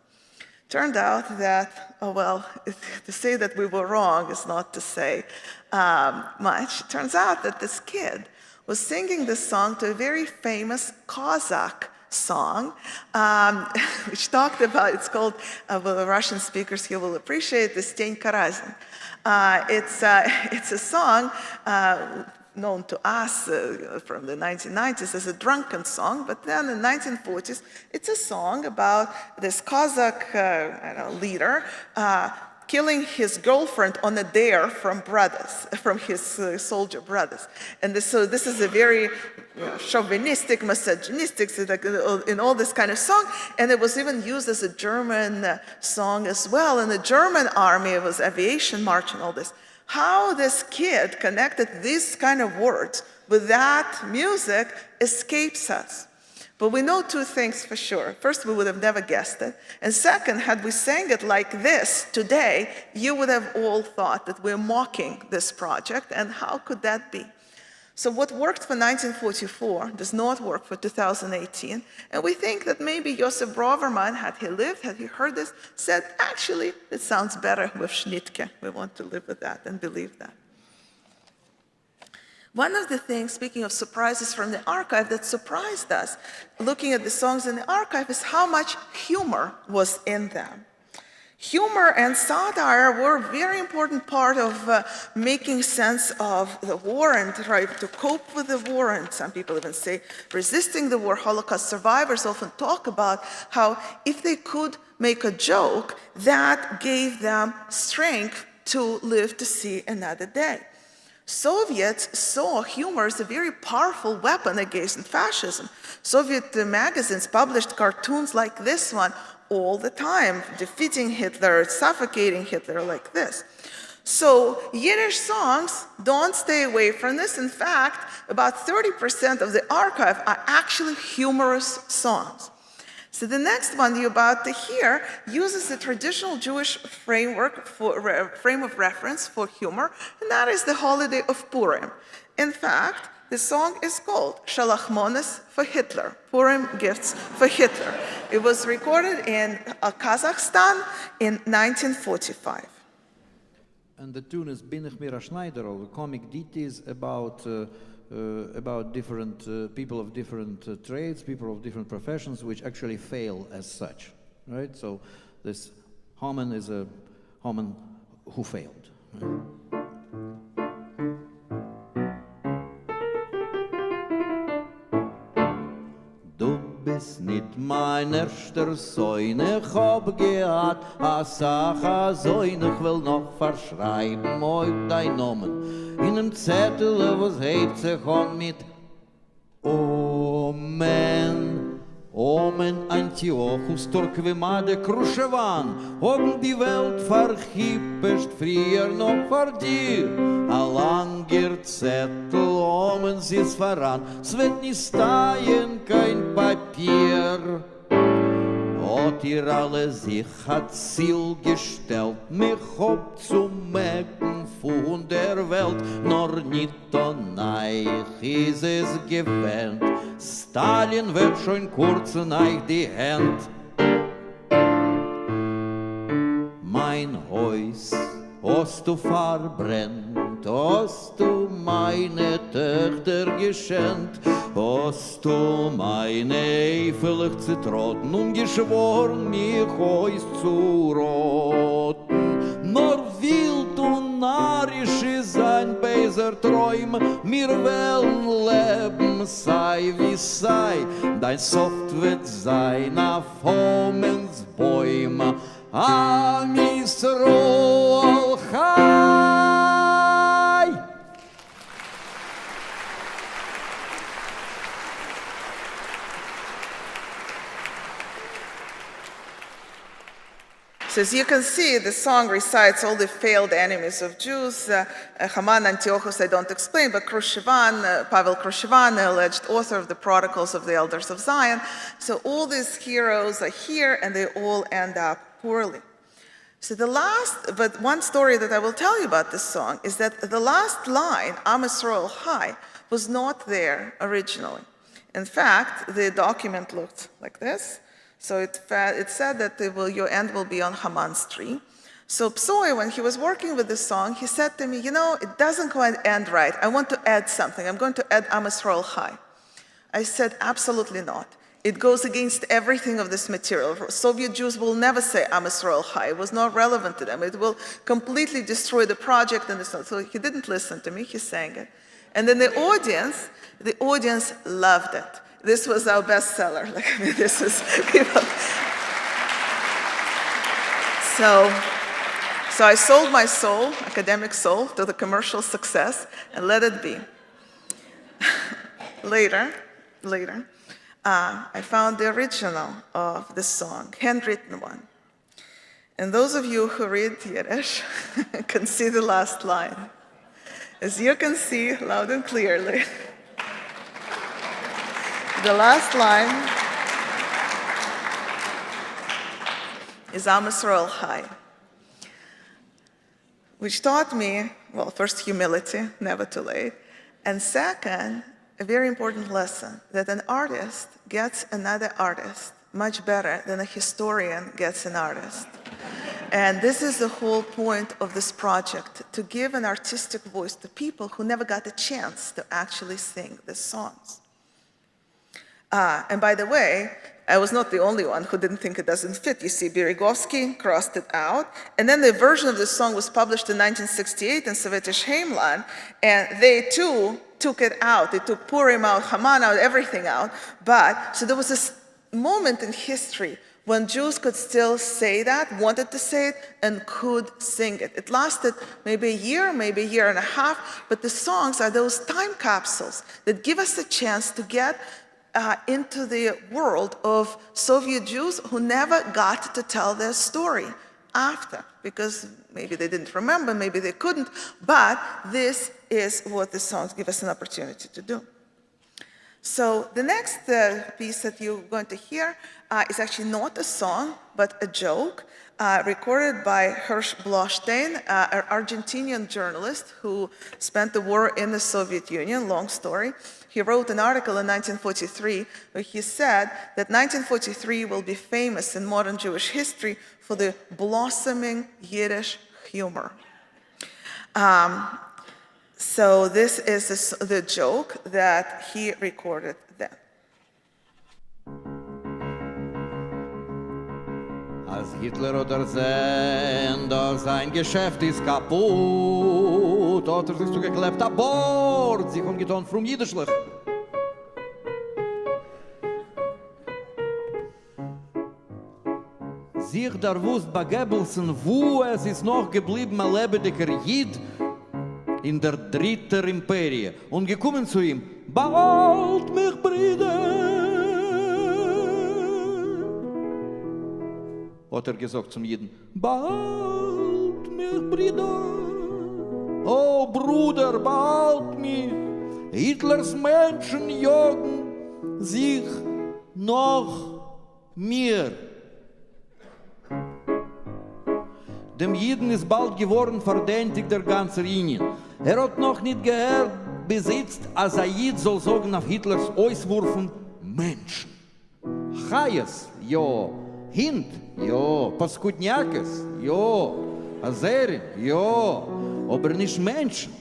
Turned out that, to say that we were wrong is not to say much. It turns out that this kid was singing this song to a very famous Cossack song, which talked about, it's called, the Russian speakers here will appreciate this, Sten Karazin. It's a song known to us from the 1990s as a drunken song, but then in the 1940s, it's a song about this Cossack leader killing his girlfriend on a dare from his soldier brothers. And so this is a very chauvinistic, misogynistic, in all this kind of song, and it was even used as a German song as well. In the German army, it was aviation march and all this. How this kid connected these kind of words with that music escapes us. But we know two things for sure. First, we would have never guessed it. And second, had we sang it like this today, you would have all thought that we're mocking this project, and how could that be? So what worked for 1944 does not work for 2018. And we think that maybe Josef Broverman, had he lived, had he heard this, said, actually, it sounds better with Schnittke. We want to live with that and believe that. One of the things, speaking of surprises from the archive, that surprised us, looking at the songs in the archive, is how much humor was in them. Humor and satire were a very important part of making sense of the war and trying to cope with the war, and some people even say resisting the war. Holocaust survivors often talk about how if they could make a joke, that gave them strength to live to see another day. Soviets saw humor as a very powerful weapon against fascism. Soviet magazines published cartoons like this one all the time, defeating Hitler, suffocating Hitler like this. So Yiddish songs don't stay away from this. In fact, about 30% of the archive are actually humorous songs. So the next one you're about to hear uses the traditional Jewish frame of reference for humor, and that is the holiday of Purim. In fact, the song is called Shalachmones for Hitler, Purim Gifts for Hitler. It was recorded in Kazakhstan in 1945. And the tune is Binich Mira Schneider, or comic ditties about different people of different trades, people of different professions, which actually fail as such, right? So this Haman is a Haman who failed. Right? Du bist nicht mein erster Sohn, ich hab gehad a Sache Sohn, ich will noch verschreiben euch dein Namen in einem Zettel, was hebt sich an mit Omen. Omen Antiochus Torquemade Kruschewan, haben die Welt verhippest früher noch vor dir. A langer Zettel, Omen sitzt voran, es wird nicht stehen, kein Papier. Hat ihr alle sich hat Ziel gestellt, mich ob zu mecken von der Welt, nur nicht neich ist es gewähnt. Stalin wird schon kurz neich die Hand. Mein Haus hast du verbrennt, hast du meine Töchter geschenkt, hast du meine Eifelig zertrotten und geschworen, mich Haus zu rotten. Nur wild und narrisch ist ein böser Träum, mir wollen leben, sei wie sei, dein Soft wird sein auf Homens Bäume. Am Yisroel Chai. So as you can see, the song recites all the failed enemies of Jews. Haman Antiochus, I don't explain, but Khrushchevan, Pavel Khrushchevan, the alleged author of the Protocols of the Elders of Zion. So all these heroes are here, and they all end up poorly. So but one story that I will tell you about this song is that the last line, Am Yisrael Chai, was not there originally. In fact, the document looked like this. So it said that your end will be on Haman's tree. So Psoy, when he was working with this song, he said to me, it doesn't quite end right. I want to add something. I'm going to add Am Yisrael Chai. I said, absolutely not. It goes against everything of this material. Soviet Jews will never say Am Yisrael Chai. It was not relevant to them. It will completely destroy the project. So he didn't listen to me. He sang it. And then the audience loved it. This was our bestseller. This is people. So I sold my soul, academic soul, to the commercial success and let it be. Later, I found the original of this song, handwritten one. And those of you who read Yiddish can see the last line. As you can see loud and clearly, the last line is Am Yisrael Chai, which taught me, well, first humility, never too late, and second, a very important lesson, that an artist gets another artist much better than a historian gets an artist. And this is the whole point of this project, to give an artistic voice to people who never got a chance to actually sing the songs. And by the way, I was not the only one who didn't think it doesn't fit. You see, Berigovsky crossed it out. And then the version of this song was published in 1968 in Sovetish Heimland, and they too took it out. They took Purim out, Haman out, everything out. So there was this moment in history when Jews could still say that, wanted to say it, and could sing it. It lasted maybe a year and a half, but the songs are those time capsules that give us a chance to get into the world of Soviet Jews who never got to tell their story after, because maybe they didn't remember, maybe they couldn't, but this is what the songs give us an opportunity to do. So the next piece that you're going to hear is actually not a song, but a joke recorded by Hirsch Blostein, an Argentinian journalist who spent the war in the Soviet Union, long story. He wrote an article in 1943 where he said that 1943 will be famous in modern Jewish history for the blossoming Yiddish humor. So this is the joke that he recorded then. Als Hitler oder sein, da sein Geschäft ist kaputt, hat sich zugeklebt a Bord, sich umgetan vom Jiddischlich. Sich der Wust bei Goebbelsen, wo es ist noch geblieben ein lebendiger Jid in der dritten Imperie. Und gekommen zu ihm, behalt mich, Brüder! Hat gesagt zum Jiden, behalt mich, Brüder! Oh, Bruder, behalt mich! Hitlers Menschen jagen sich noch mir. Dem Jiden ist bald geworden verdächtig der ganze Union. Hat noch nicht gehört, besitzt, als ein Jid soll sagen auf Hitlers Auswürfen Menschen. Chayes, ja. Hint, ja. Paskudniakes, ja. Azerin, ja. Aber nicht Menschen.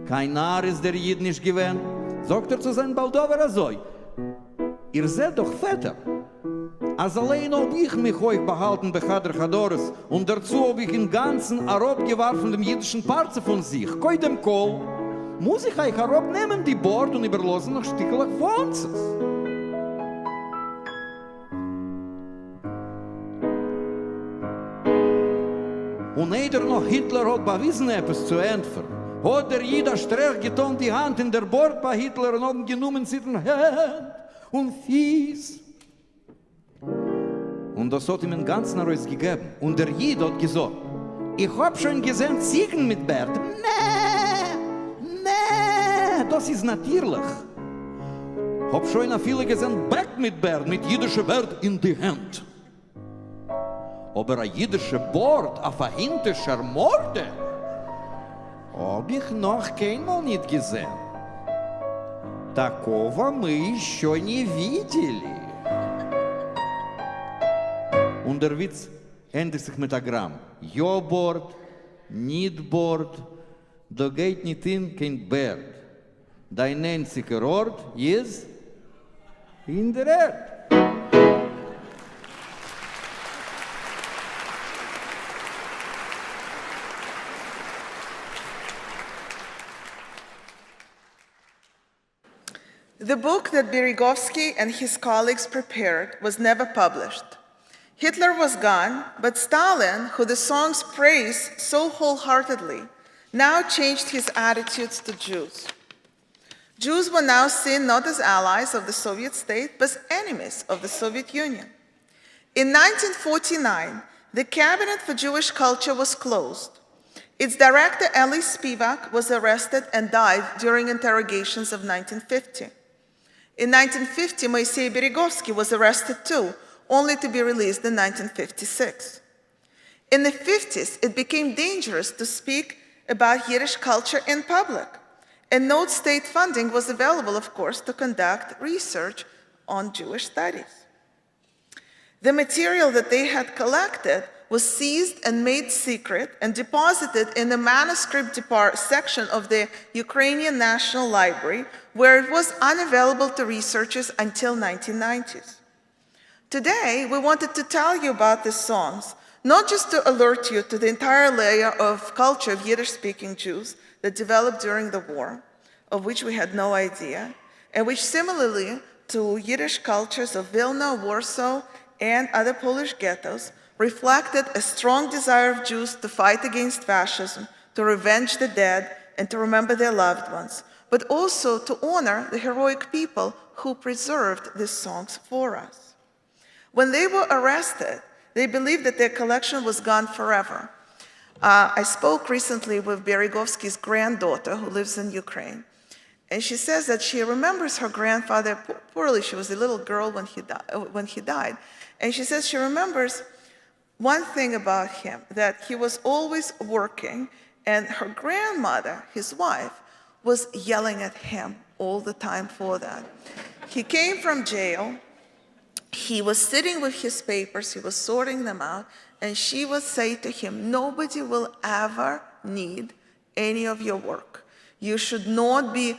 Kein Narr ist der Jid nicht gewesen. Sagt zu seinem Baldover so. Ihr seid doch Väter. Als allein ob ich mich euch behalten bei Chadr Chadores und dazu ob ich im Ganzen herabgeworfen dem jüdischen Parze von sich, koi dem Kohl, muss ich euch herabnehmen die Bord und überlassen noch Stücklich Fonses. Und jeder noch Hitler hat bewiesen etwas zu entfern. Hat der jeder Streich getan die Hand in der Bord bei Hitler und haben genommen sie den Hand und Fies. Und das hat ihm den ganzen Reis gegeben. Und der Jid hat gesagt, ich hab schon gesehen Ziegen mit Bart. Nee, das ist natürlich. Hab schon viele gesehen Beck mit Bart, mit jüdischer Bart in die Hand. Aber ein jüdischer Bord auf ein hindischer Morde hab ich noch keinmal nicht gesehen. Такого мы еще не видели. Und der Witz endet sich mit einem Gramm. Ja Bord, nicht Bord, da geht nicht hin kein Bert. Dein einziger Ort ist in der Erde. The book that Berezovsky and his colleagues prepared was never published. Hitler was gone, but Stalin, who the songs praise so wholeheartedly, now changed his attitudes to Jews. Jews were now seen not as allies of the Soviet state, but as enemies of the Soviet Union. In 1949, the Cabinet for Jewish Culture was closed. Its director, Eli Spivak, was arrested and died during interrogations of 1950. In 1950, Moisei Berezovsky was arrested too, only to be released in 1956. In the 50s, it became dangerous to speak about Yiddish culture in public, and no state funding was available, of course, to conduct research on Jewish studies. The material that they had collected was seized and made secret and deposited in the manuscript section of the Ukrainian National Library, where it was unavailable to researchers until 1990s. Today, we wanted to tell you about these songs, not just to alert you to the entire layer of culture of Yiddish-speaking Jews that developed during the war, of which we had no idea, and which similarly to Yiddish cultures of Vilna, Warsaw, and other Polish ghettos reflected a strong desire of Jews to fight against fascism, to revenge the dead, and to remember their loved ones, but also to honor the heroic people who preserved these songs for us. When they were arrested, they believed that their collection was gone forever. I spoke recently with Beregovsky's granddaughter, who lives in Ukraine, and she says that she remembers her grandfather poorly. She was a little girl when he died. And she says she remembers one thing about him, that he was always working, and her grandmother, his wife, was yelling at him all the time for that. He came from jail. He was sitting with his papers. He was sorting them out. And she would say to him, nobody will ever need any of your work. You should not be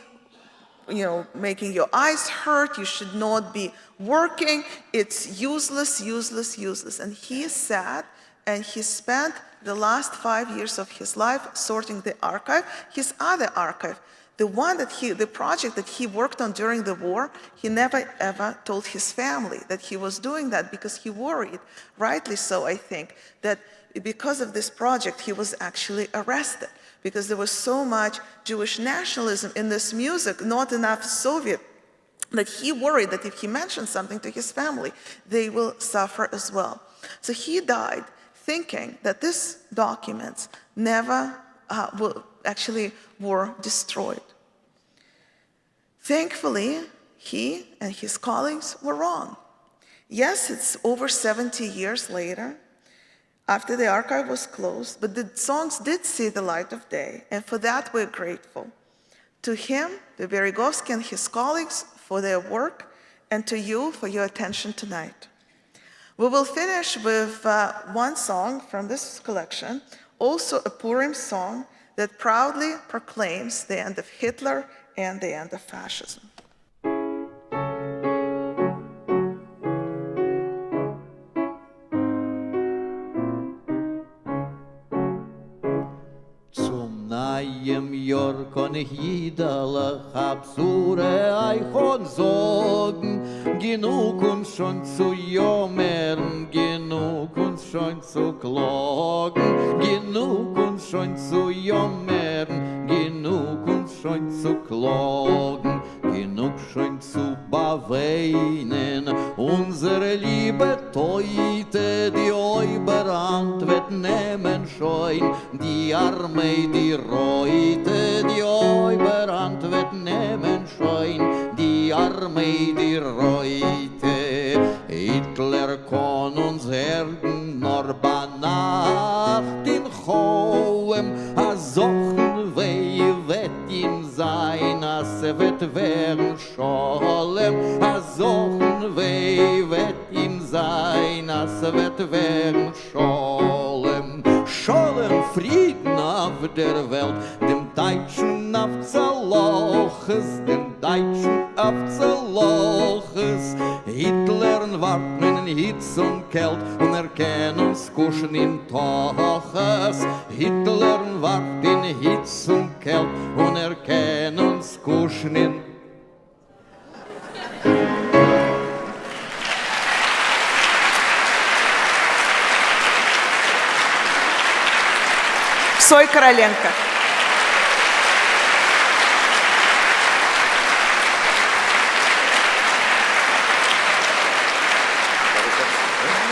making your eyes hurt. You should not be working. It's useless, useless, useless. And he sat and he spent the last 5 years of his life sorting the archive, his other archive. The project that he worked on during the war, he never ever told his family that he was doing that because he worried, rightly so I think, that because of this project he was actually arrested because there was so much Jewish nationalism in this music, not enough Soviet, that he worried that if he mentioned something to his family, they will suffer as well. So he died thinking that these documents never were destroyed. Thankfully, he and his colleagues were wrong. Yes, it's over 70 years later, after the archive was closed, but the songs did see the light of day, and for that we're grateful. To him, to Beregovsky and his colleagues for their work, and to you for your attention tonight. We will finish with one song from this collection, also a Purim song that proudly proclaims the end of Hitler and the end of fascism. Zum neuen Jahr kann ich jederlich absurde Eichhorn sagen, genug uns schon zu jammern, genug uns schon zu klagen, genug uns schon zu jammern, genug uns schon zu klagen, genug schon zu beweinen. Unsere liebe Teute, die Überhand wird nehmen scheuen, die Armee, die Reute, die Überhand wird nehmen scheuen, die Armee, die Reute. Hitler kann uns herden, nur bei Nacht in Choem, a Sochen weh wird ihm sein, as wird werden Scholem, a Sochen weh wird ihm sein, as wird werden Scholem. Scholem Frieden auf der Welt, dem Deutschen auf Zerloches, dem Deutschen auf Zerloches. Hitler warten in Hitz und Kält und kann uns kuschen in Toches. Hitler warten in Hitz und Kält und kann uns kuschen in Псой Короленко.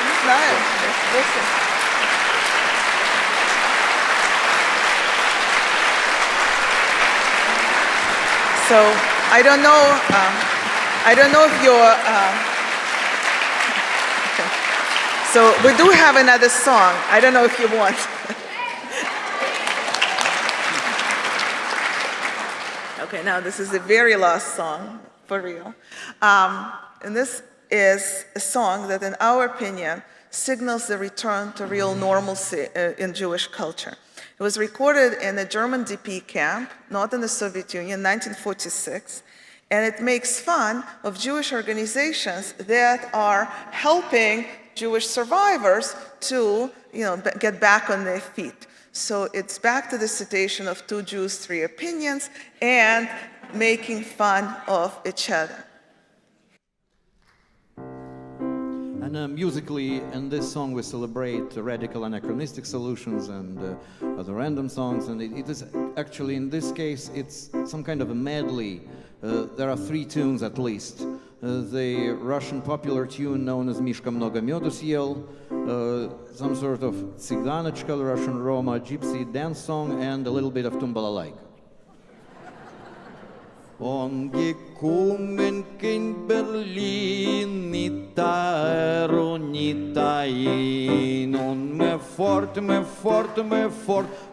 Не знаю. So I don't know if you're. So we do have another song. I don't know if you want. Okay, now this is the very last song, for real. And this is a song that, in our opinion, signals the return to real normalcy in Jewish culture. It was recorded in a German DP camp, not in the Soviet Union, 1946, and it makes fun of Jewish organizations that are helping Jewish survivors to get back on their feet. So it's back to the citation of 2 Jews, 3 opinions, and making fun of each other. And musically, in this song, we celebrate radical anachronistic solutions and other random songs. And it is actually, in this case, it's some kind of a medley. There are 3 tunes at least. The Russian popular tune known as Mishka Mnogo Medu Съел, some sort of Tsiganочка, Russian Roma, gypsy dance song, and a little bit of Tumbalalaika. On gekommen in Berlin, nita nita in, und me fort,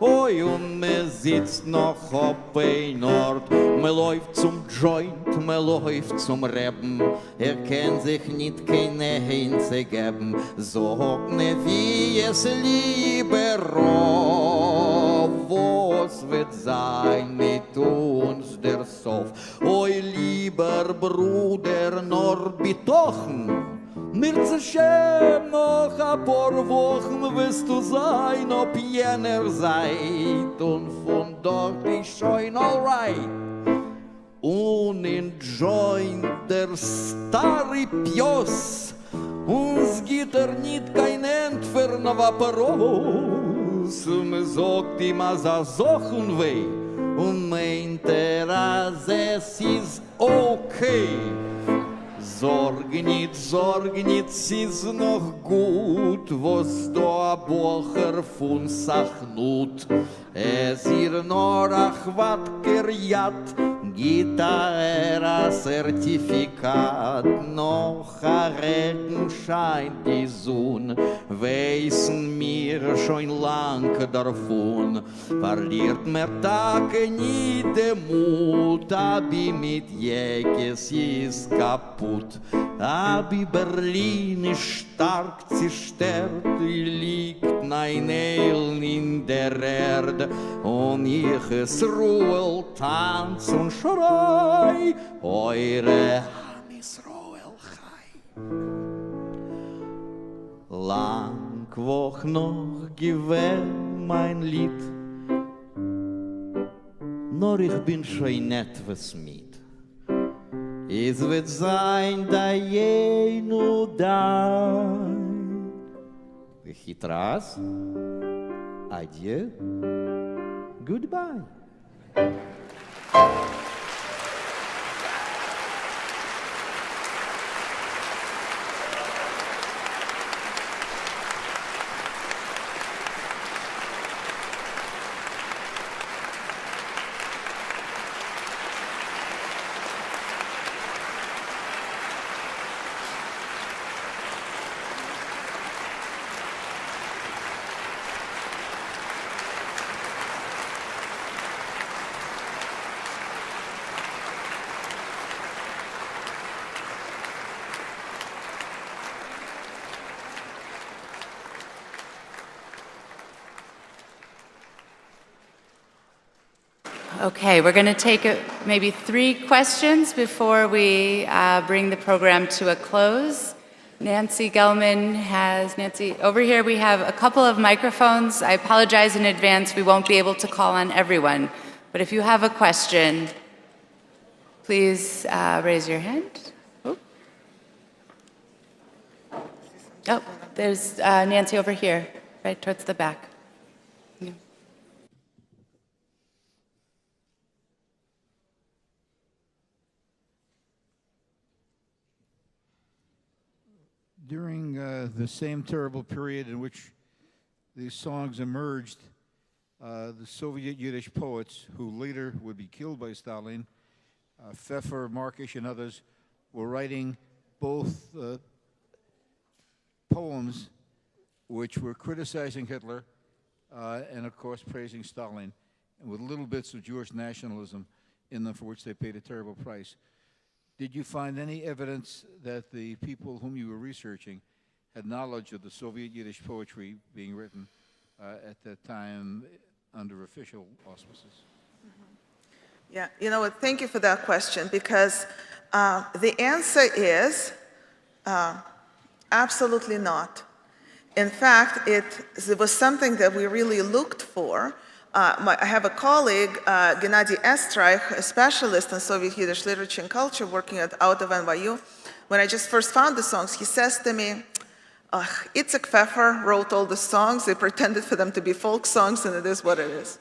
oi, und me sitzt noch op ein Ort. Me läuft zum Joint, me läuft zum Reben, kann sich nicht keine Hänze geben, sag ne wie es lieber was wird sein mit uns der Sof? Oi, lieber Bruder, nur betochen, mir zerschäm noch a paar Wochen wirst du sein, ob jener seid, und von dort ist schon alright. Und in Joint der starre Pios, uns gibt nicht kein Entfern auf a Paros, me sagt ihm as a Sachen weh, und meint as es ist okay. Sorg nicht, es ist noch gut, was da a Bocher von Sachnut. Es ihr nur ach wat gerjat, gibt a Zertifikat, noch a Regen scheint die Sonne, weißen mir schon lang davon, verliert mir Tage nie den Mut, abi mit Jäges ist kaputt, abi Berlin ist stark zerstört, liegt nein Eilen in der Erde, und ich es Ruhe tanz und schrei, eure Ham Israel chai. Lang woch noch gewähnt mein Lied, nur ich bin schon nicht was mit. Es wird sein, da jenu da. Hitras, adieu, goodbye. Okay, we're going to take maybe 3 questions before we bring the program to a close. Nancy, over here we have a couple of microphones. I apologize in advance, we won't be able to call on everyone. But if you have a question, please raise your hand. Oh, there's Nancy over here, right towards the back. Yeah. During the same terrible period in which these songs emerged, the Soviet Yiddish poets, who later would be killed by Stalin, Pfeffer, Markish, and others, were writing both poems which were criticizing Hitler and, of course, praising Stalin, and with little bits of Jewish nationalism in them, for which they paid a terrible price. Did you find any evidence that the people whom you were researching had knowledge of the Soviet Yiddish poetry being written at that time under official auspices? Yeah, you know what, thank you for that question, because the answer is absolutely not. In fact, it was something that we really looked for. I have a colleague, Gennady Estreich, a specialist in Soviet Yiddish literature and culture working out of NYU. When I just first found the songs, he says to me, Itzik Pfeffer wrote all the songs. They pretended for them to be folk songs, and it is what it is.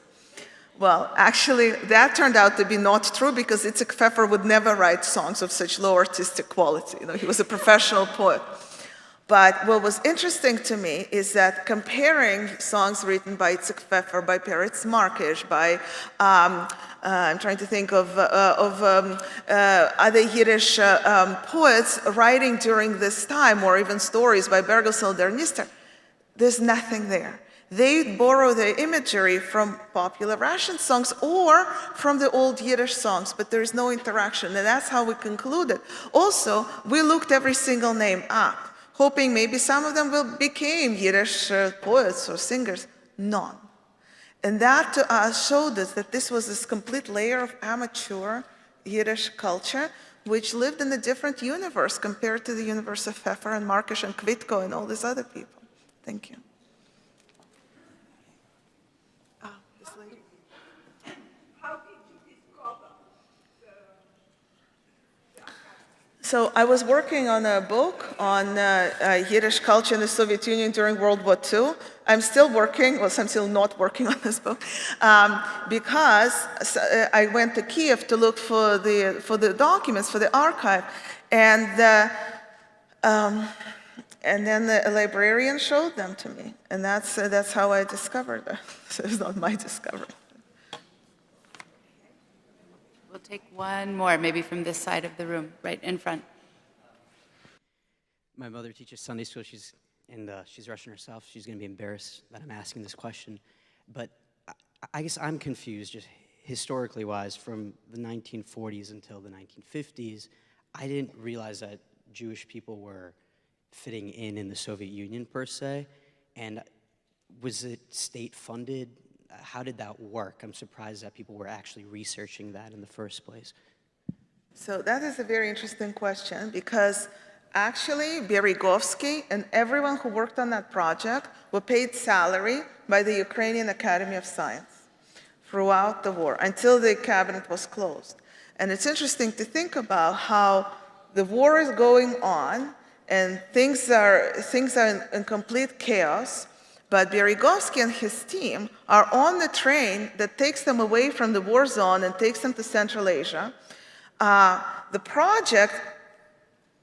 Well, actually, that turned out to be not true because Itzik Pfeffer would never write songs of such low artistic quality. You know, he was a professional poet. But what was interesting to me is that comparing songs written by Itzik Pfeffer, by Peretz Markish, by, I'm trying to think of other Yiddish poets writing during this time, or even stories by Bergelsel der Nister, there's nothing there. They borrow their imagery from popular Russian songs or from the old Yiddish songs, but there's no interaction, and that's how we concluded. Also, we looked every single name up, hoping maybe some of them will become Yiddish poets or singers. None. And that to us showed us that this was this complete layer of amateur Yiddish culture which lived in a different universe compared to the universe of Pfeffer and Markish and Kvitko and all these other people. Thank you. This lady. So I was working on a book on Yiddish culture in the Soviet Union during World War II. I'm still working, well, I'm still not working on this book, because I went to Kiev to look for the documents, for the archive, and then the librarian showed them to me, and that's how I discovered them. So it's not my discovery. We'll take one more, maybe from this side of the room, right in front. My mother teaches Sunday school. She's Russian herself. She's going to be embarrassed that I'm asking this question. But I guess I'm confused, just historically wise, from the 1940s until the 1950s. I didn't realize that Jewish people were fitting in the Soviet Union per se. And was it state funded? How did that work? I'm surprised that people were actually researching that in the first place. So that is a very interesting question because actually Berezovsky and everyone who worked on that project were paid salary by the Ukrainian Academy of Science throughout the war until the cabinet was closed. And it's interesting to think about how the war is going on and things are in complete chaos. But Berezovsky and his team are on the train that takes them away from the war zone and takes them to Central Asia. The project,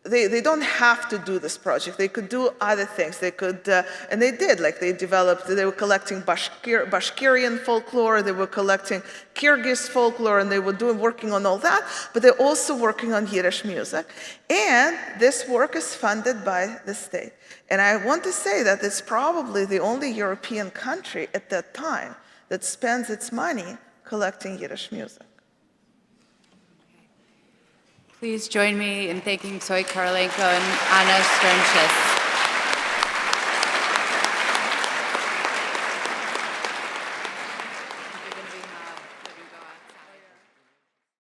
they don't have to do this project. They could do other things. They could, and they did, like they were collecting Bashkirian folklore, they were collecting Kyrgyz folklore, and they were working on all that, but they're also working on Yiddish music. And this work is funded by the state. And I want to say that it's probably the only European country at that time that spends its money collecting Yiddish music. Please join me in thanking Zoe Korolenko and Anna Sternschitz.